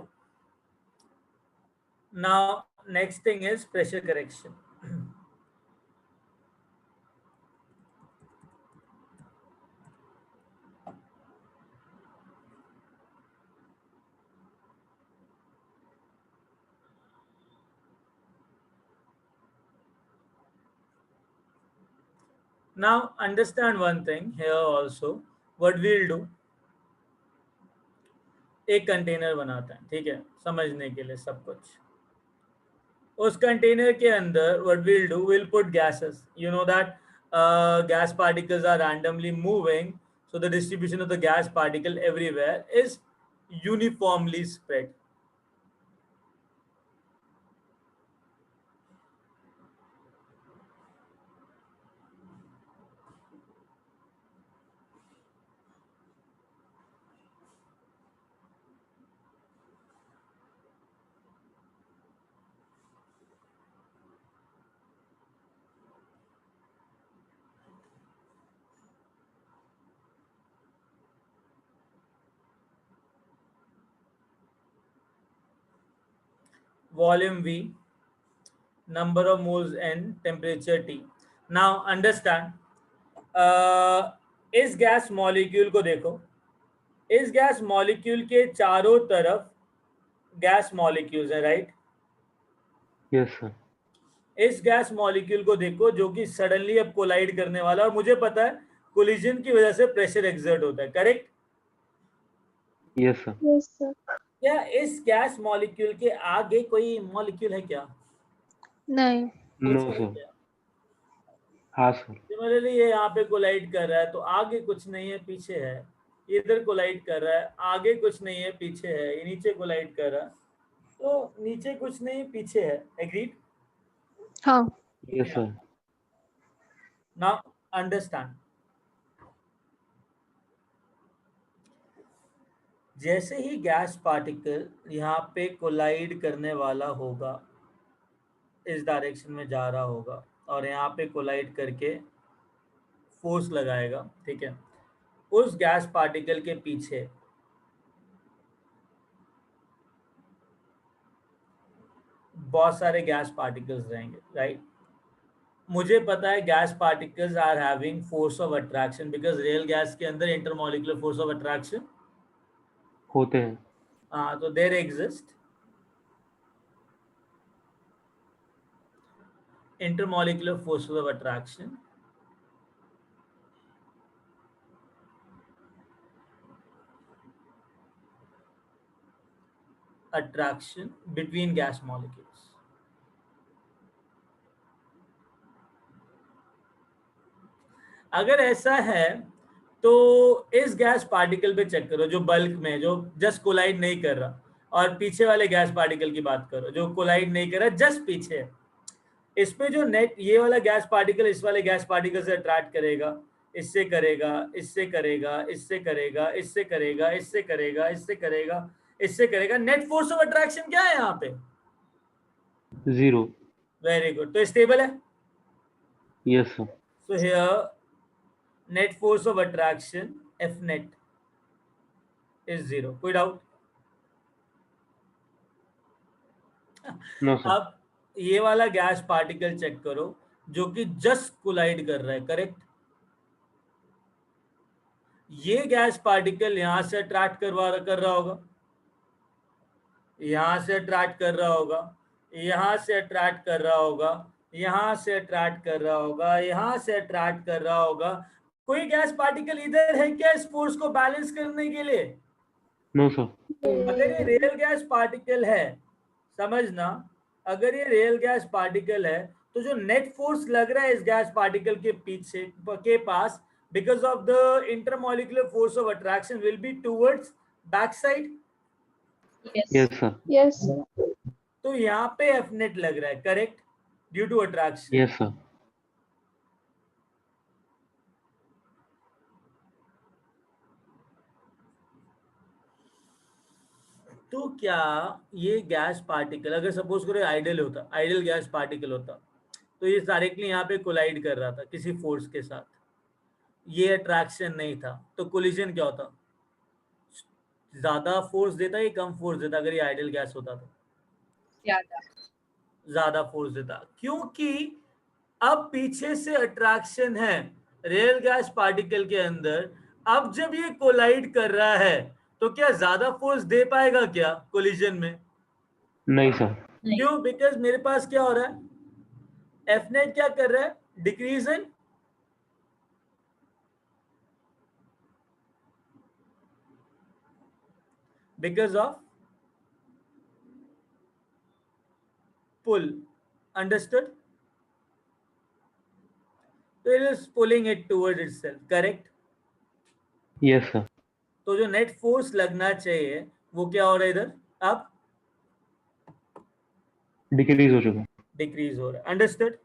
Now, next thing is pressure correction. Now, understand one thing here also. What we'll do, एक कंटेनर बनाते हैं, ठीक है, समझने के लिए सब कुछ. उस कंटेनर के अंदर what we'll do, we'll put gases. You know that gas particles are randomly moving, so the distribution of the gas particle everywhere is uniformly spread. Volume V, number of moles N, temperature T. Now understand, इस gas molecule को देखो, इस gas molecule के चारों तरफ gas molecules है, right? Yes, sir. इस gas molecule को देखो जो कि सडनली अब कोलाइड करने वाला, और मुझे पता है कोलिजन की वजह से प्रेशर एक्सर्ट होता है, correct? Yes, sir. Yes, sir. क्या इस गैस मॉलिक्यूल के आगे कोई मॉलिक्यूल है क्या? नहीं. No, कुछ है sir. क्या? हाँ, sir. सिमिलरली ये यहाँ पे कोलाइड कर रहा है, तो आगे कुछ नहीं है पीछे है. इधर कोलाइड कर रहा है, आगे कुछ नहीं है पीछे है. ये नीचे कोलाइड कर रहा है, तो नीचे कुछ नहीं पीछे है. एग्रीड? हाँ. Yes, sir. नाउ अंडरस्टैंड, जैसे ही गैस पार्टिकल यहाँ पे कोलाइड करने वाला होगा, इस डायरेक्शन में जा रहा होगा और यहाँ पे कोलाइड करके फोर्स लगाएगा, ठीक है, उस गैस पार्टिकल के पीछे बहुत सारे गैस पार्टिकल्स रहेंगे, राइट। मुझे पता है gas particles are having force of attraction because real gas के अंदर इंटरमॉलिक्यूलर फोर्स ऑफ अट्रैक्शन होते हैं। तो there exist intermolecular forces of attraction between gas molecules. अगर ऐसा है तो इस गैस पार्टिकल पे चेक करो जो बल्क में, जो जस्ट कोलाइड नहीं कर रहा, और पीछे वाले गैस पार्टिकल की बात करो जो कोलाइड नहीं कर रहा, जस्ट पीछे। इसमें जो नेट ये वाला गैस पार्टिकल इस वाले गैस पार्टिकल से अट्रैक्ट करेगा, इससे करेगा, इससे करेगा, इससे करेगा, इससे करेगा, इससे करेगा, इससे करेगा, इससे करेगा। नेट फोर्स ऑफ अट्रैक्शन क्या है यहाँ पे? 0. Very good. तो स्टेबल है। Yes, sir. So here net force of attraction F net is 0. कोई डाउट? No, sir. अब ये वाला गैस पार्टिकल चेक करो जो कि जस्ट कोलाइड कर रहा है, करेक्ट। ये गैस पार्टिकल यहां से अट्रैक्ट कर रहा होगा, यहां से अट्रैक्ट कर रहा होगा, यहां से अट्रैक्ट कर रहा होगा, यहां से अट्रैक्ट कर रहा होगा, यहां से अट्रैक्ट कर रहा होगा। कोई गैस पार्टिकल इधर है क्या इस फोर्स को बैलेंस करने के लिए? No, sir. अगर ये रियल गैस पार्टिकल है, समझना, अगर ये रियल गैस पार्टिकल है तो जो नेट फोर्स लग रहा है इस गैस पार्टिकल के पीछे के पास because of the intermolecular force of attraction will be towards back side. Yes, sir. Yes. तो यहाँ पे एफ नेट लग रहा है, correct, due to attraction. Yes, sir. तो क्या ये गैस पार्टिकल अगर सपोज करो आइडियल होता, आइडियल गैस पार्टिकल होता, तो ये डायरेक्टली यहाँ पे कोलाइड कर रहा था किसी फोर्स के साथ, ये अट्रैक्शन नहीं था, तो कोलिजन क्या होता? ज्यादा फोर्स देता या कम फोर्स देता? अगर ये आइडियल गैस होता तो ज्यादा फोर्स देता, क्योंकि अब पीछे से अट्रैक्शन है रियल गैस पार्टिकल के अंदर। अब जब ये कोलाइड कर रहा है तो क्या ज्यादा फोर्स दे पाएगा क्या कोलिजन में? नहीं, sir. क्यों? बिकॉज मेरे पास क्या हो रहा है, एफ नेट क्या कर रहा है, decrease in because of pull. Understood? So it is pulling it towards itself, correct? Yes, sir. तो जो नेट फोर्स लगना चाहिए वो क्या हो रहा है इधर, अब Decrease हो चुका है. डिक्रीज हो रहा है। Understood?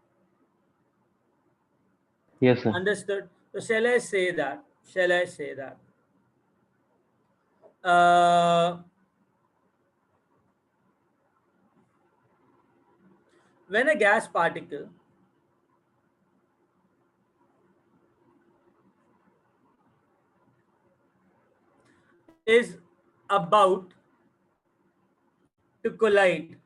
Yes, sir. Understood? So shall I say that? When a gas particle is about to collide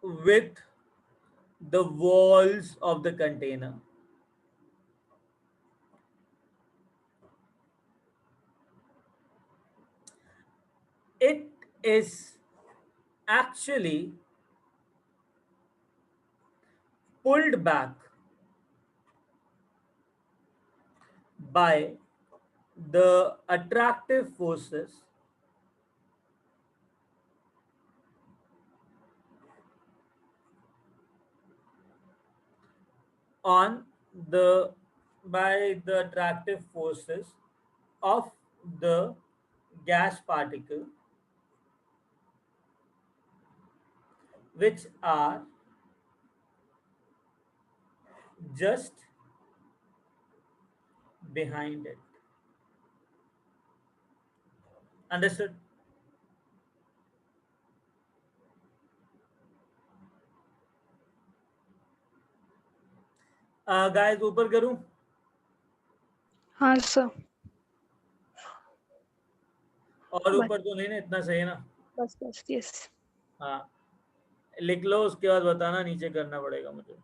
with the walls of the container, it is actually pulled back by the attractive forces on the by the attractive forces of the gas particle, which are just behind it. Understood? Guys ऊपर करूं? हाँ sir, और ऊपर तो नहीं ना, इतना सही है ना? बस बस यस। हाँ, लिख लो, उसके बाद बताना, नीचे करना पड़ेगा मुझे।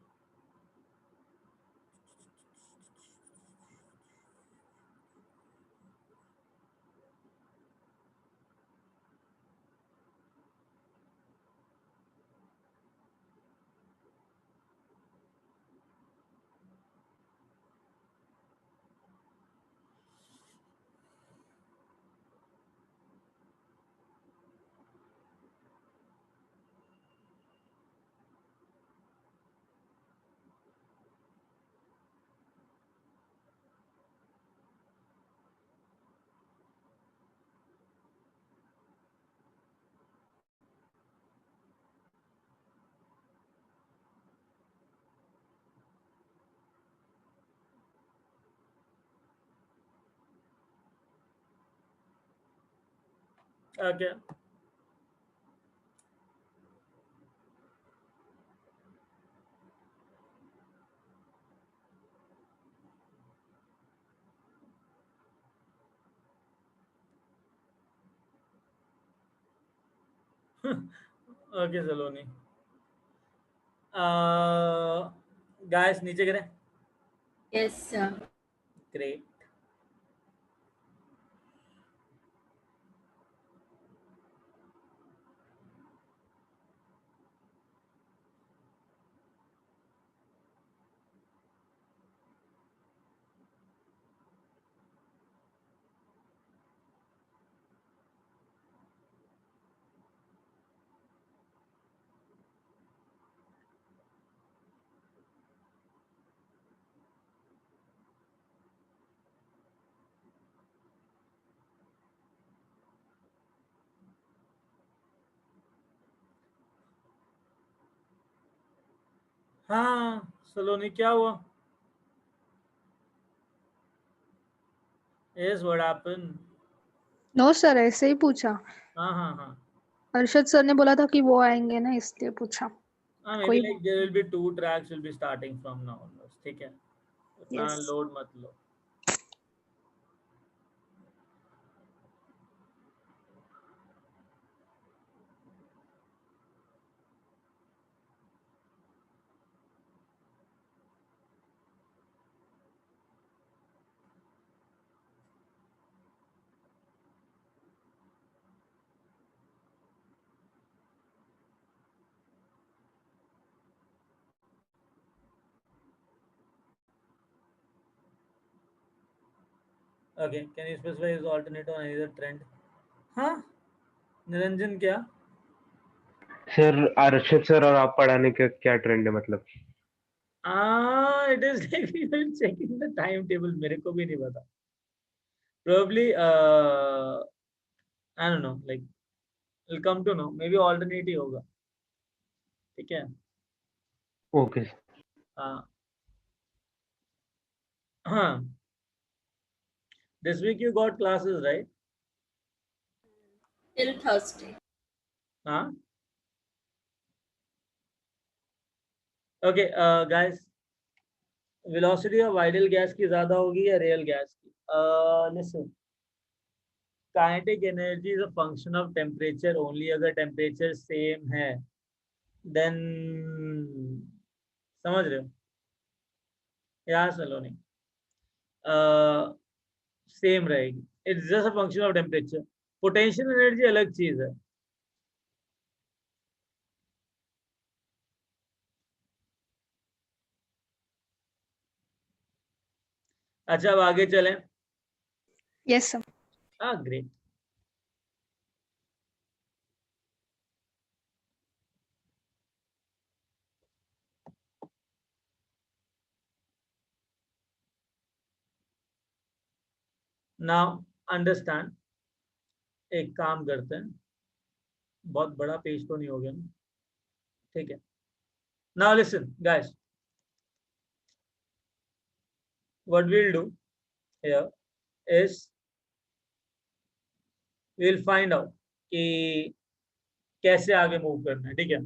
ओके ओके सलोनी। गाइस नीचे करें? Yes, sir. ग्रेट। हाँ सलोनी, क्या हुआ? Yes, what happened? No sir, ऐसे ही पूछा। हाँ हाँ हाँ अरशद सर ने बोला था कि वो आएंगे ना, इसलिए पूछा। हाँ, मे बी कोई like there will be 2 tracks will be starting from now onwards, ठीक है? उतना यस। लोड मत लो। Okay, can you specify his alternate on either trend? हाँ निरंजन, क्या? सर अर्शद सर और आप पढ़ाने का क्या ट्रेंड है मतलब? It is like checking the time table, मेरे को भी नहीं पता। Probably I don't know, like we'll come to know, maybe alternate ही होगा, ठीक है? ओके हाँ हाँ, this week you got classes, right? Till Thursday. हाँ okay guys, velocity of ideal gas की ज्यादा होगी या रियल गैस की? Listen, kinetic energy is a function of temperature only. अगर टेम्परेचर सेम है देन, समझ रहे हो यार सलोनी? सेम रहेगी, it's just a function of temperature. Potential energy अलग चीज है। अच्छा, अब आगे चलें। Yes sir. हाँ ग्रेट। नाउ अंडरस्टैंड, एक काम करते हैं, बहुत बड़ा पेज तो नहीं हो गया ना, ठीक है? Now listen guys, what we'll do here is will find out कि कैसे आगे मूव करना है, ठीक है।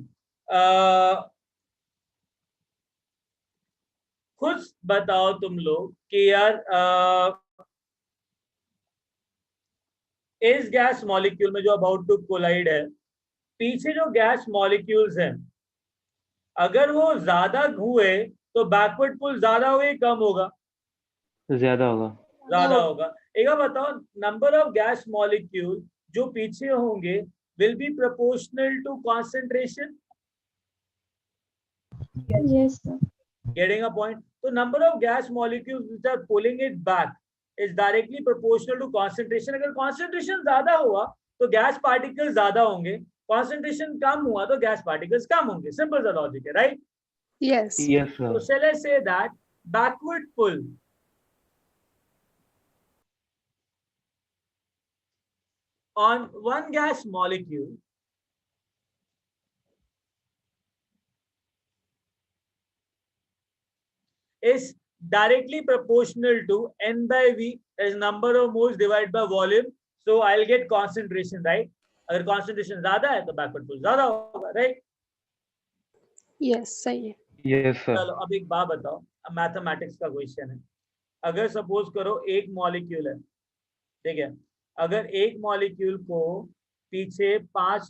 खुद बताओ तुम लोग कि यार इस गैस मॉलिक्यूल में जो अबाउट टू कोलाइड है, पीछे जो गैस मॉलिक्यूल्स हैं, अगर वो ज्यादा हुए तो बैकवर्ड पुल ज्यादा होगा या कम होगा? ज्यादा होगा। ज्यादा होगा। एक बार बताओ, नंबर ऑफ गैस मॉलिक्यूल जो पीछे होंगे will be proportional to concentration. Yes, sir. Getting a point? So number of gas molecules which are pulling it back is directly proportional to concentration. अगर concentration ज्यादा हुआ तो gas particles ज्यादा होंगे, concentration कम हुआ तो gas particles कम होंगे. Simple सा logic है, right? Yes. Yes, sir. So shall I say that backward pull on one gas molecule is directly proportional to N by V, as number of moles divided by volume. So I'll get concentration, right? अगर concentration ज्यादा है तो backward pull ज्यादा होगा, right? Yes, सही है। Yes, sir. चलो अब एक बात बताओ, अब मैथमेटिक्स का क्वेश्चन है। अगर सपोज करो एक मॉलिक्यूल है, ठीक है, अगर एक मॉलिक्यूल को पीछे 5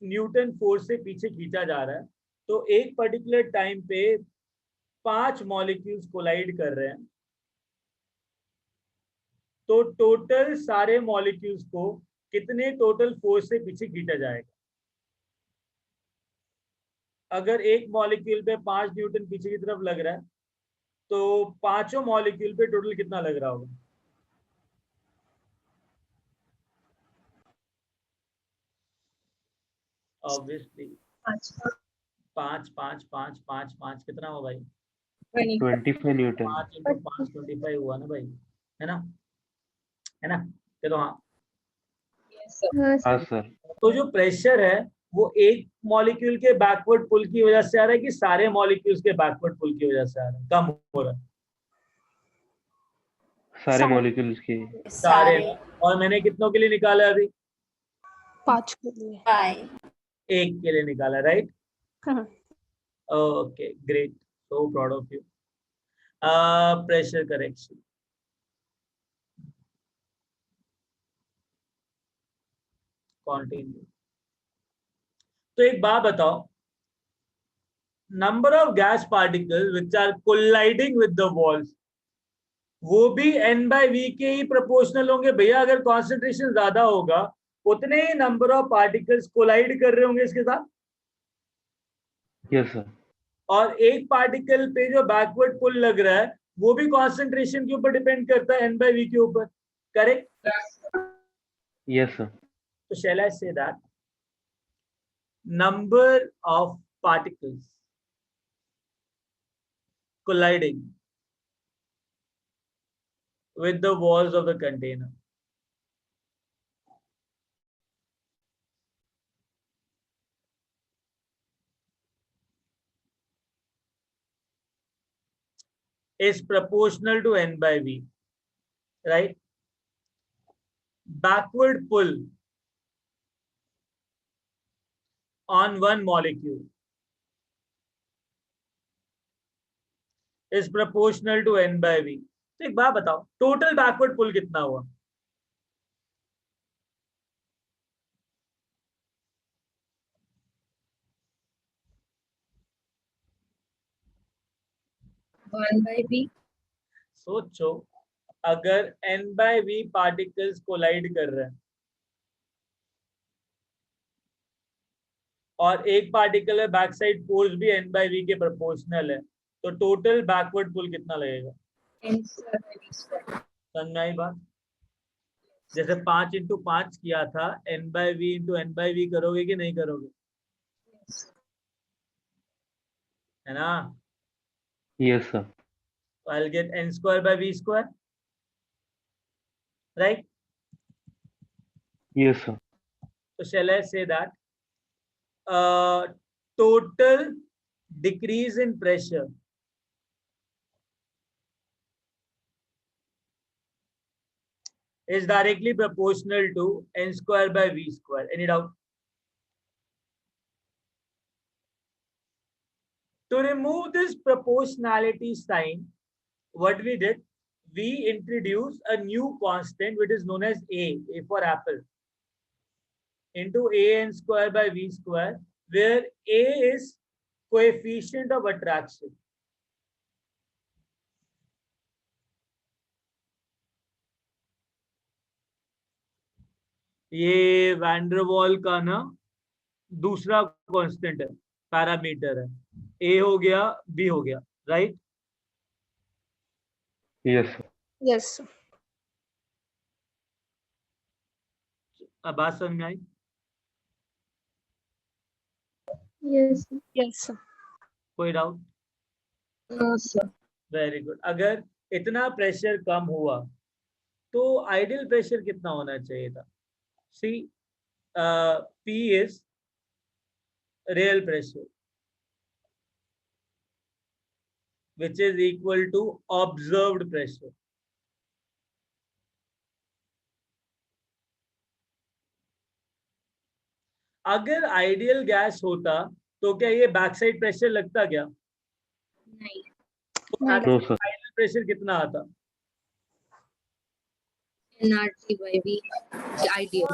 न्यूटन फोर्स से पीछे खींचा जा रहा है, तो एक पर्टिकुलर टाइम पे 5 मॉलिक्यूल्स कोलाइड कर रहे हैं, तो टोटल सारे मॉलिक्यूल्स को कितने टोटल फोर्स से पीछे खींचा जाएगा? अगर एक मॉलिक्यूल पे 5 न्यूटन पीछे की तरफ लग रहा है, तो पांचों मॉलिक्यूल पे टोटल कितना लग रहा होगा? ऑब्वियसली 5 5 5 5 5 5 कितना हुआ भाई? 25 न्यूटन। 5 × 5 25 हुआ ना भाई, है ना? है ना? चलो हाँ। हाँ सर। तो जो प्रेशर है वो एक मॉलिक्यूल के बैकवर्ड पुल की वजह से आ रहा है कि सारे मॉलिक्यूल्स के बैकवर्ड पुल की वजह से आ रहा है, कम हो रहा है? सारे मॉलिक्यूल्स के। सारे। और मैंने कितनों के लिए निकाला अभी? 5 के लिए। 1 के लिए निकाला, राइट? हाँ। Okay great, so proud of you. Pressure correction, continue. तो एक बात बताओ, number of gas particles which are colliding with the walls, वो भी N by V के ही प्रोपोर्शनल होंगे भैया। अगर कॉन्सेंट्रेशन ज्यादा होगा उतने ही नंबर ऑफ पार्टिकल्स कोलाइड कर रहे होंगे इसके साथ। Yes sir. और एक पार्टिकल पे जो बैकवर्ड पुल लग रहा है वो भी कॉन्सेंट्रेशन के ऊपर डिपेंड करता है, N by V के ऊपर, करेक्ट? Yes sir. तो shall I say that number of particles colliding with the walls of the container is proportional to N by V, right? Backward pull on one molecule is proportional to N by V. तो एक बात बताओ, total backward पुल कितना हुआ? सोचो, अगर N by V particles collide कर रहे हैं और एक पार्टिकल है बैक साइड फोर्स भी N by V के प्रोपोर्शनल है, तो टोटल बैकवर्ड पुल कितना लगेगा? समझ में आई बात? जैसे 5 × 5 किया था, N by V × N by V करोगे कि नहीं करोगे? है ना? Yes sir. So I'll get N² by V square, right? Yes sir. So shall I say that total decrease in pressure is directly proportional to n square by v square. Any doubt? To remove this proportionality sign, what we did, we introduced a new constant which is known as A for apple, into an square by v square, where A is coefficient of attraction. ये van der Waals का ना दूसरा constant है, parameter है. ए हो गया, B हो गया, राइट? Yes, sir. Yes. अब बात समझ में आई? Yes. Yes. कोई doubt? No, sir. Very good. अगर इतना प्रेशर कम हुआ तो आइडियल प्रेशर कितना होना चाहिए था? सी, P is real pressure which is equal to observed pressure. अगर आइडियल गैस होता तो क्या ये बैक साइड प्रेशर लगता क्या? नहीं. तो No, sir. आइडियल प्रेशर कितना आता? NRT by V. Ideal.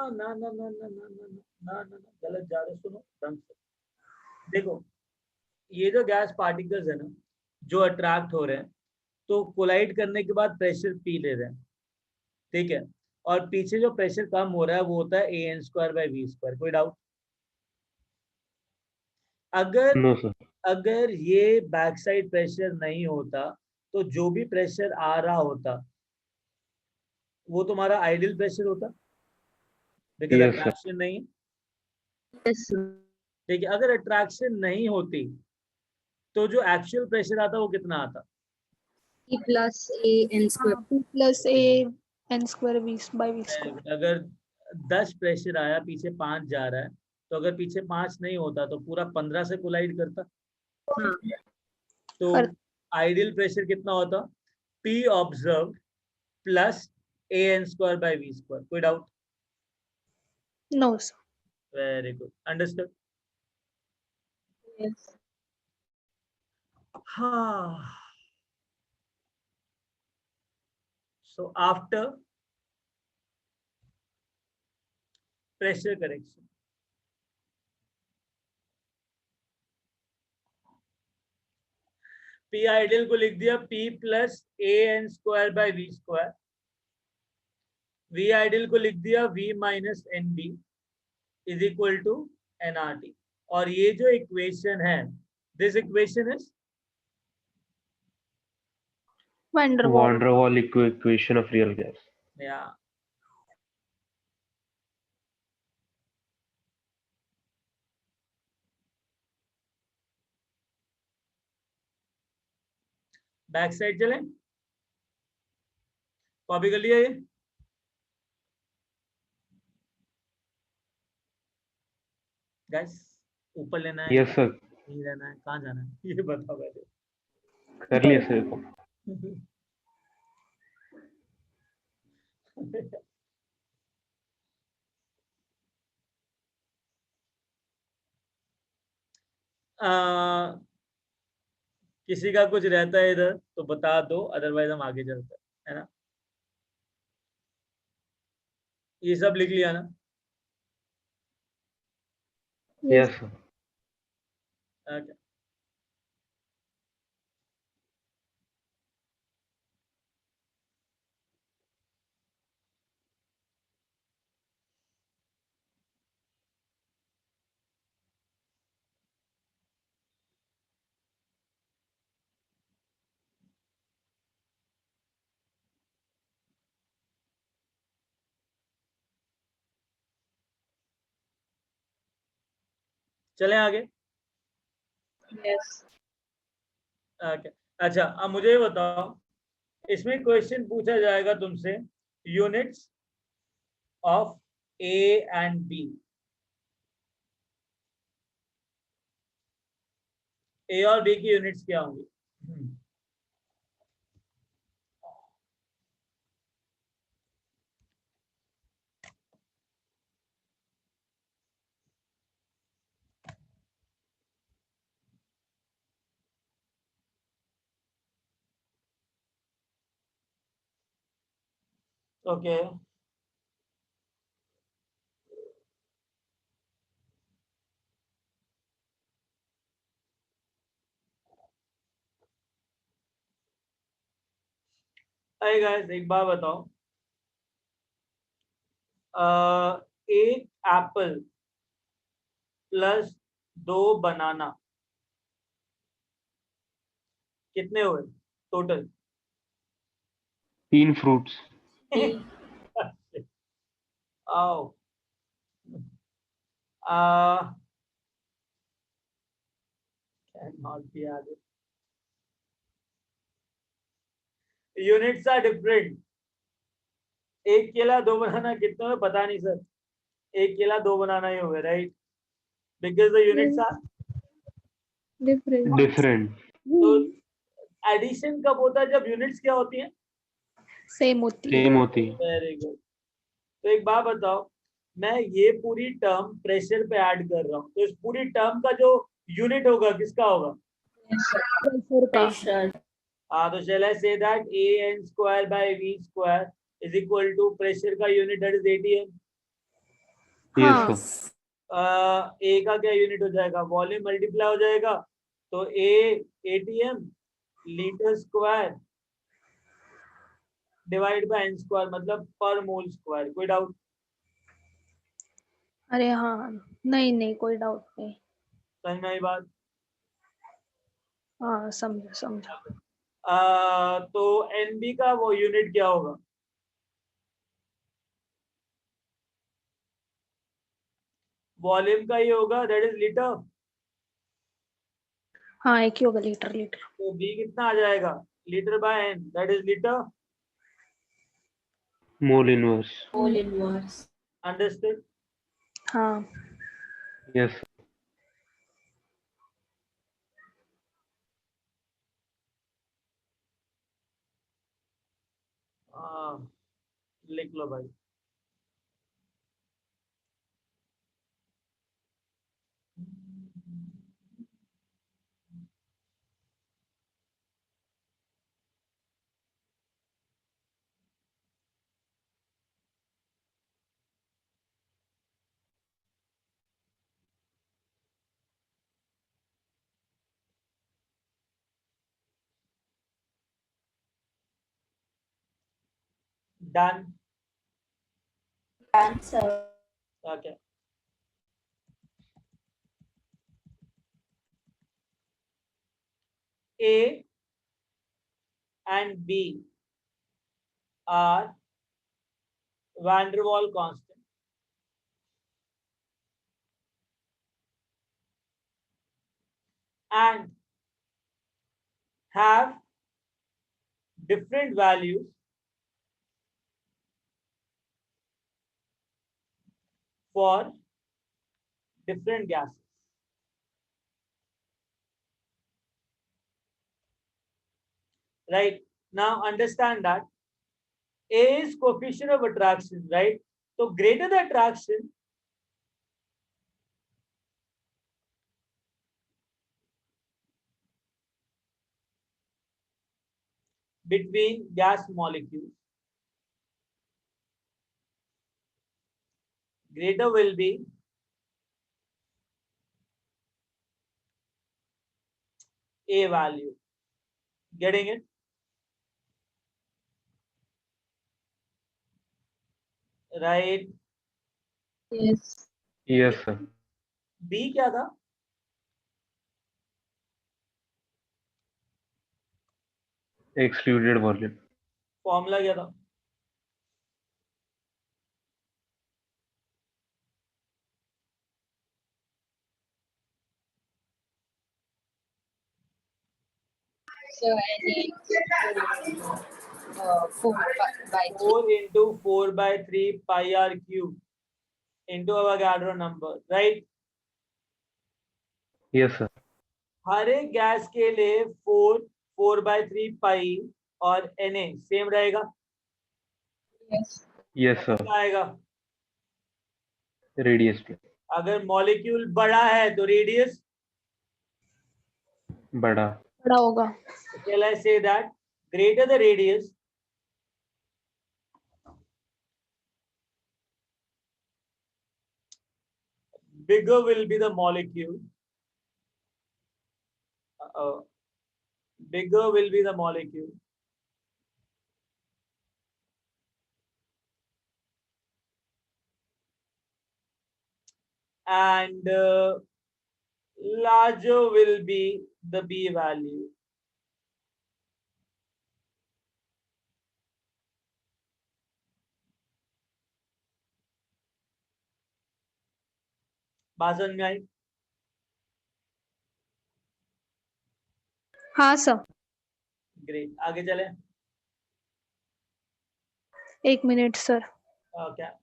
ना ना ना ना ना ना ना ना, गलत जा रहे. सुनो ढंग से देखो, ये जो गैस पार्टिकल्स है ना जो अट्रैक्ट हो रहे हैं, तो कोलाइड करने के बाद प्रेशर पी ले रहे हैं, ठीक है, और पीछे जो प्रेशर कम हो रहा है वो होता है an square by v square. कोई डाउट? अगर No, sir. अगर ये बैक साइड प्रेशर नहीं होता तो जो भी प्रेशर आ रहा होता वो तुम्हारा आइडियल प्रेशर होता, बिकॉज Yes, sir. अट्रैक्शन नहीं है. Yes, sir. ठीक है, अगर अट्रैक्शन नहीं होती तो जो एक्चुअल प्रेशर आता वो कितना आता? P plus A N square. P plus A n square v by v square. अगर 10 प्रेशर आया, पीछे 5 जा रहा है, तो अगर पीछे 5 नहीं होता तो पूरा 15 से कोलाइड करता. हाँ. तो आइडियल प्रेशर कितना होता? P observed plus an square by v square. कोई doubt? No, sir. Very good, understood. Yes. हाँ. So after pressure correction, P ideal को लिख दिया P plus an square by v square. V ideal को लिख दिया V minus NB is equal to nRT. और ये जो इक्वेशन है, this equation is Van der Van Waal. der Waal equation of real gas. या बैक साइड चले, copy कर लिया ये. गाइस ऊपर लेना है, Yes, sir. नहीं लेना है, कहाँ जाना है ये बताओ पहले. कर लिया sir. किसी का कुछ रहता है इधर तो बता दो, अदरवाइज हम आगे चलते हैं, है ना? ये सब लिख लिया ना? Yes, sir. Okay. चलें आगे. Yes. Okay. अच्छा, अब मुझे ये बताओ, इसमें क्वेश्चन पूछा जाएगा तुमसे, units of A and B. A और बी की यूनिट्स क्या होंगी? Okay. Hey guys, एक बात बताओ, एक एप्पल प्लस 2 बनाना कितने हुए टोटल? 3 fruits. आओ, cannot be added. Units are different. एक केला 2 बनाना कितने हुए पता नहीं सर, एक केला 2 बनाना ही होगा, right? Because the units are Different. Different. तो एडिशन कब होता है? जब यूनिट्स क्या होती हैं? Same होती है. Same होती है. Very good. तो एक बात बताओ, मैं ये पूरी टर्म प्रेशर पे ऐड कर रहा हूँ, तो इस पूरी टर्म का जो यूनिट होगा किसका होगा? Pressure का. Pressure. हाँ, तो shall I say that AN square by V square is equal to pressure का unit that is ATM. Yes, हाँ. sir. ए का क्या यूनिट हो जाएगा? वॉल्यूम मल्टीप्लाई हो जाएगा, तो a ATM litre square divide by n square, मतलब पर मोल स्क्वायर. कोई डाउट? अरे हाँ, नहीं कोई डाउट नहीं. समझ में आई बात? हाँ, समझा. तो एनबी का वो यूनिट क्या होगा? वॉल्यूम का ही होगा, दैट इज लीटर. हाँ, एक ही होगा, लीटर. तो बी कितना आ जाएगा? Litre by n, that is litre. Mole inverse. Mole inverse. Understood? हाँ. Yes. Sir. लिख लो भाई. Done. Answer. Okay. A and B are van der Waal constant and have different values for different gases. Right? Now understand that A is coefficient of attraction, right? So greater the attraction, between gas molecules, greater will be A value. Getting it? Right? Yes. Yes, sir. B क्या था? Excluded volume. Formula क्या था? So Na 4 by 3. 4 into 4 by 3 pi r cube into Avogadro number, right? Yes, sir. हर एक gas के लिए 4 by 3 पाई और Na same रहेगा. Yes. Yes, sir. क्या आएगा? Radius पे. अगर मॉलिक्यूल बड़ा है तो रेडियस बड़ा. बड़ा होगा. shall I say that greater the radius, bigger will be the molecule. Bigger will be the molecule. And larger will be the B value. बात समझ में आई? हाँ सर, ग्रेट, आगे चले. 1 मिनट सर. क्या?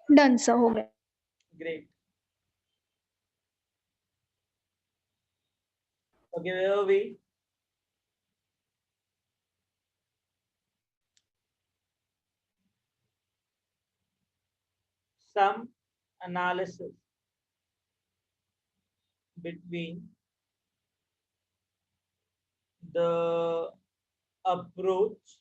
डन सर, हो गया. Great. Okay, where are we? Some analysis between the approach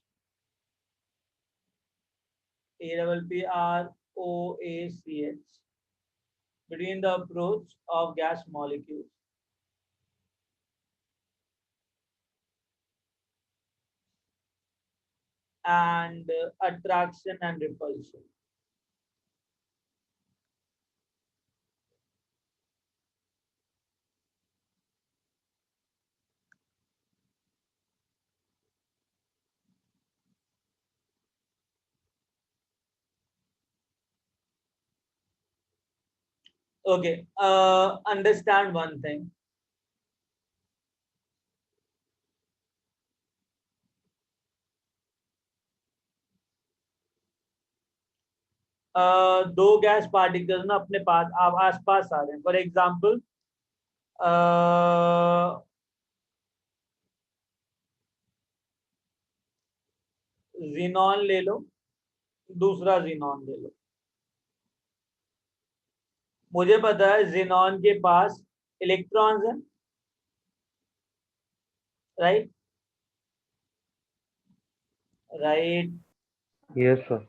APPROACH, between the approach of gas molecules and attraction and repulsion. Okay, understand one thing. दो gas particles ना अपने पास आस पास आ रहे हैं. For example xenon ले लो, दूसरा xenon ले लो. मुझे पता है जीनॉन के पास इलेक्ट्रॉन्स हैं, right? Right. Yes, sir.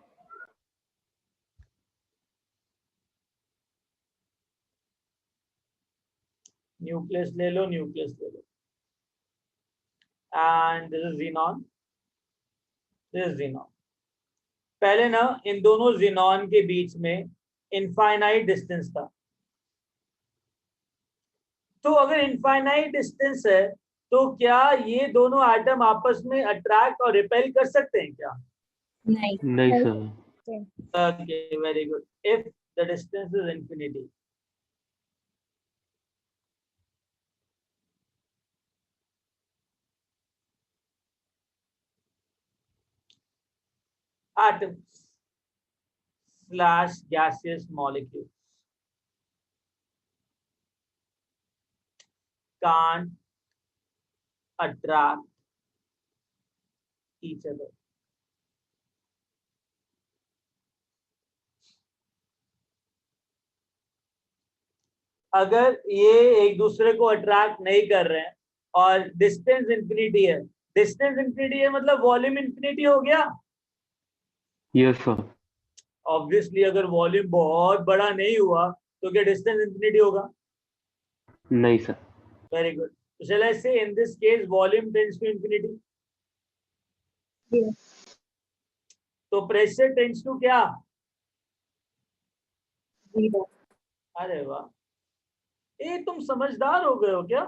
Nucleus ले लो, न्यूक्लियस ले लो. And this is xenon, this is xenon. पहले ना इन दोनों जीनॉन के बीच में इनफाइनाइट डिस्टेंस था. तो अगर इनफाइनाइट डिस्टेंस है तो क्या ये दोनों एटम आपस में अट्रैक्ट और रिपेल कर सकते हैं क्या? नहीं. नहीं sir. Okay, very good. If the distance is infinity. Atoms / gaseous molecules can't attract each other. अगर ये एक दूसरे को अट्रैक्ट नहीं कर रहे हैं और डिस्टेंस इंफिनिटी है, डिस्टेंस इंफिनिटी है मतलब वॉल्यूम इंफिनिटी हो गया. Yes, sir. ऑब्वियसली अगर वॉल्यूम बहुत बड़ा नहीं हुआ तो क्या डिस्टेंस इंफिनिटी होगा? नहीं sir. Very good. So shall I say in this case volume tends to infinity? Yes. तो प्रेशर टेंड्स टू क्या? 0. अरे वाह, ये तुम समझदार हो गए हो क्या?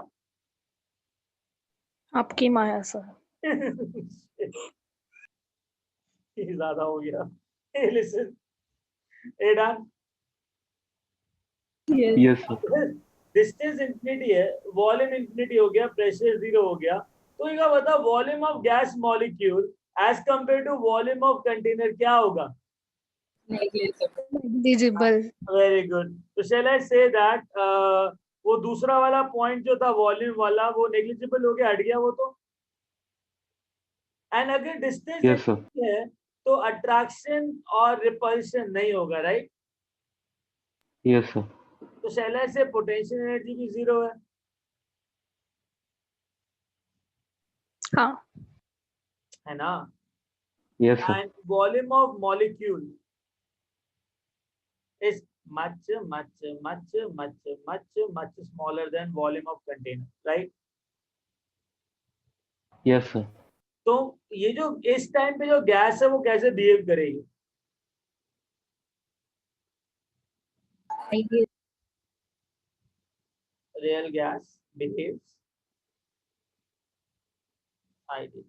आपकी माया सर. ये ज्यादा हो गया. Hey, listen. Hey, Dan. Yes. Yes, sir. Distance infinity है, वॉल्यूम इंफिनिटी हो गया, प्रेशर 0 हो गया, तो ये बता volume of gas molecule as compare to volume of container क्या होगा? negligible. Very good. तो शैल आई से दैट वो दूसरा वाला पॉइंट जो था वॉल्यूम वाला वो नेग्लिजिबल हो गया, हट गया वो तो. एंड अगर डिस्टेंस Yes, sir. है तो अट्रैक्शन और रिपल्शन नहीं होगा, राइट? Yes, sir. तो शैल आई से पोटेंशियल एनर्जी भी 0 है. हाँ. है ना? Yes, sir. And volume of molecule is much smaller than volume of container, right? Yes, sir. तो ये जो इस टाइम पे जो गैस है वो कैसे बिहेव करेगी? Real gas behaves ideal.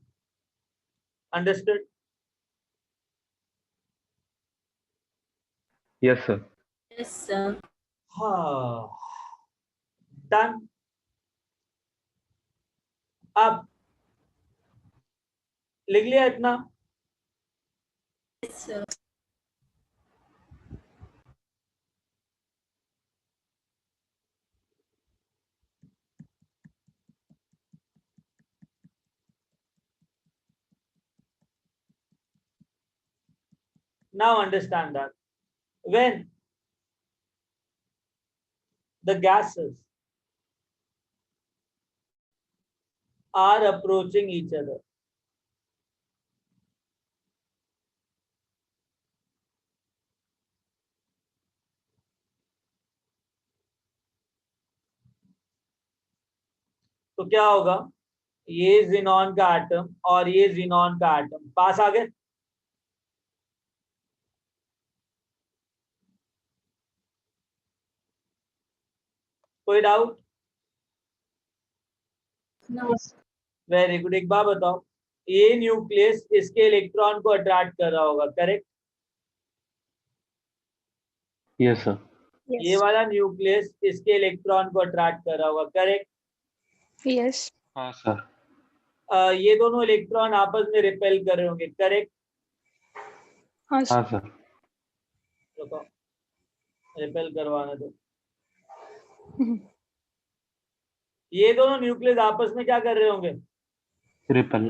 Understood? Yes, sir. Yes, sir. हाँ. Done. अब लिख लिया इतना? Yes, sir. Now understand that when the gases are approaching each other, तो क्या होगा? ये जिनॉन का एटम और ये जिनॉन का एटम पास आ गए. कोई doubt? No, sir. Very good. एक बात बताओ, ये न्यूक्लियस इसके इलेक्ट्रॉन को अट्रैक्ट कर रहा होगा, करेक्ट? Yes, sir. ये Yes. वाला न्यूक्लियस इसके इलेक्ट्रॉन को अट्रैक्ट कर रहा होगा, करेक्ट? Yes. हाँ, sir. ये दोनों इलेक्ट्रॉन आपस में रिपेल कर रहे होंगे, करेक्ट? हाँ. हाँ, sir. देखो रिपेल करवाने दो. ये दोनों न्यूक्लियस आपस में क्या कर रहे होंगे? Repel.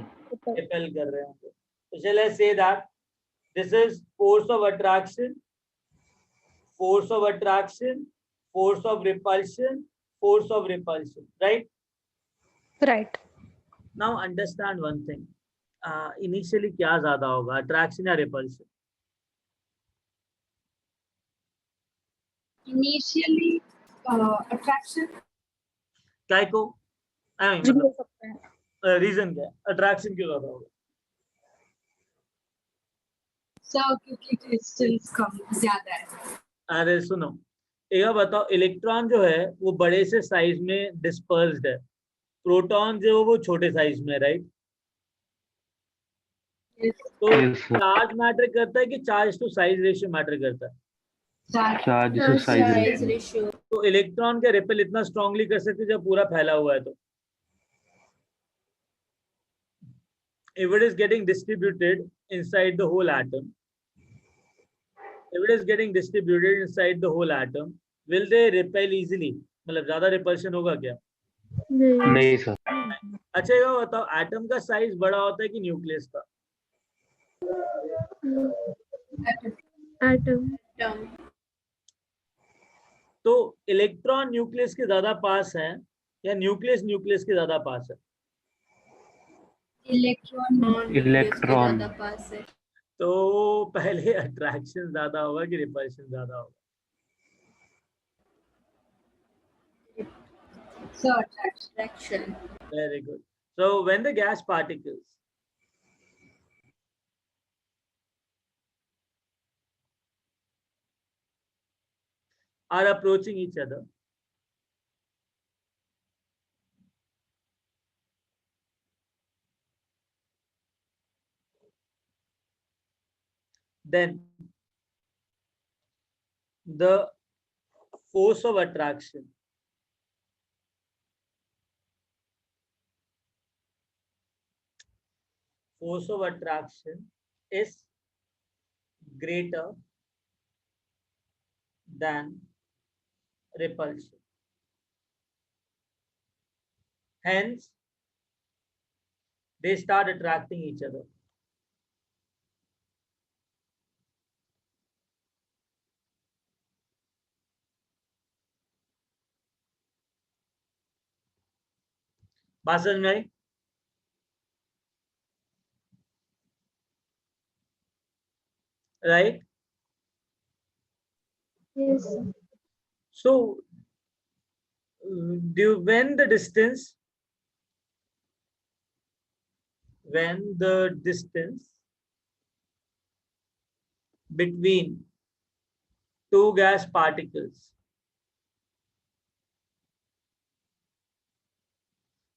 रिपेल कर रहे होंगे. तो shall I say that this is force of attraction, force of attraction, force of repulsion, force of repulsion, right? Right. Now understand one thing. Initially क्या ज्यादा होगा, attraction या repulsion? Initially, attraction. काय को? I जी mean, हो सकता है. Reason क्या है? अट्रैक्शन क्यों ज्यादा होगा? So, क्योंकि crystals कम ज्यादा है. अरे सुनो, एक बताओ, इलेक्ट्रॉन जो है वो बड़े से साइज में डिस्पर्स्ड है, प्रोटॉन जो है वो छोटे साइज में, राइट? तो Yes, sir. चार्ज मैटर करता है कि charge to size ratio matter करता है? Charge to size Size ratio. ratio. तो इलेक्ट्रॉन का रिपेल इतना स्ट्रांगली कर सकते जब पूरा फैला हुआ है. तो if it is getting distributed inside the whole atom, if it is getting distributed inside the whole atom, will they repel easily? मतलब ज्यादा रिपल्शन होगा क्या? नहीं, sir. अच्छा ये बताओ, एटम का साइज बड़ा होता है कि न्यूक्लियस का? Atom. Term. तो इलेक्ट्रॉन न्यूक्लियस के ज्यादा पास है या न्यूक्लियस न्यूक्लियस के ज्यादा पास है? Electron. Electron. ज्यादा पास है. तो पहले अट्रैक्शन ज्यादा होगा कि रिपल्शन ज्यादा होगा? So, attraction. Attraction. Very good. So when the gas particles are approaching each other, then the force of attraction force of attraction is greater than repulsion. Hence, they start attracting each other. बात समझ में आई? Right? Yes, sir. So, when the distance between two gas particles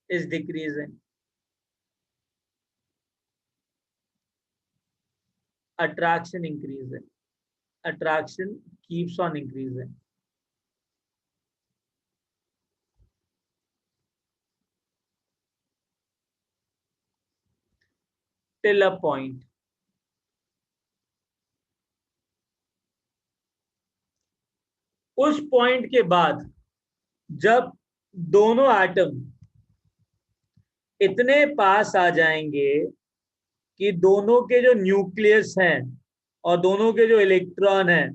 is decreasing, attraction increasing. Attraction keeps on increasing. Till a point. उस point के बाद जब दोनों atom इतने पास आ जाएंगे कि दोनों के जो न्यूक्लियस हैं और दोनों के जो इलेक्ट्रॉन हैं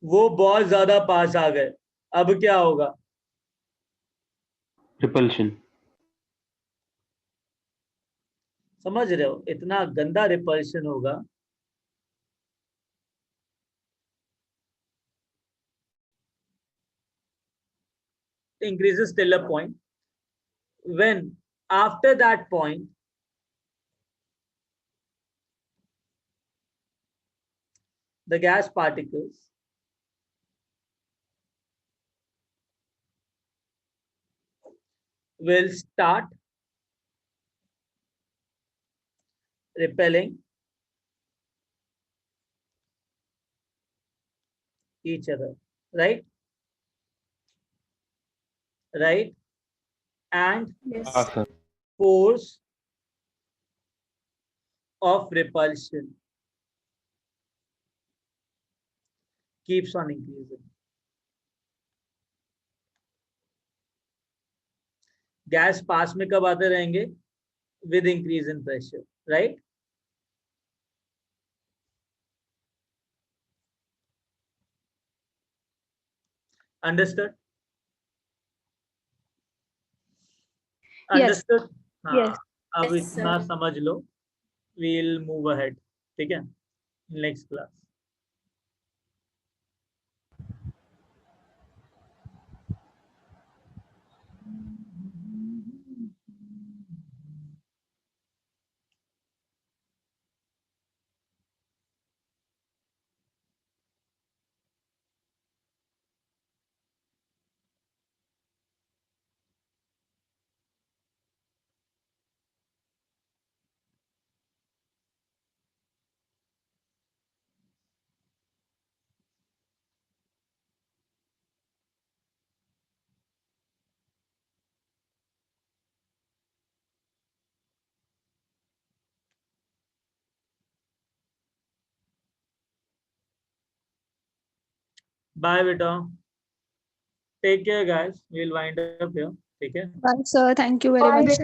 वो बहुत ज्यादा पास आ गए, अब क्या होगा? Repulsion. समझ रहे हो? इतना गंदा रिपल्शन होगा. Increases till a point. When after that point the gas particles will start repelling each other, right? Right? And Yes. Sir. force of repulsion keeps on increasing. Gas पास में कब आते रहेंगे? With increase in pressure, right? Understood? Yes. Understood? हाँ, Yes. अब Yes, sir. इतना समझ लो. We'll move ahead. ठीक है? Next class. Bye, beta. Take care, guys. We'll wind up here. ठीक है? Bye, sir. Thank you very much.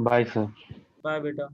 Bye, sir. Bye, beta.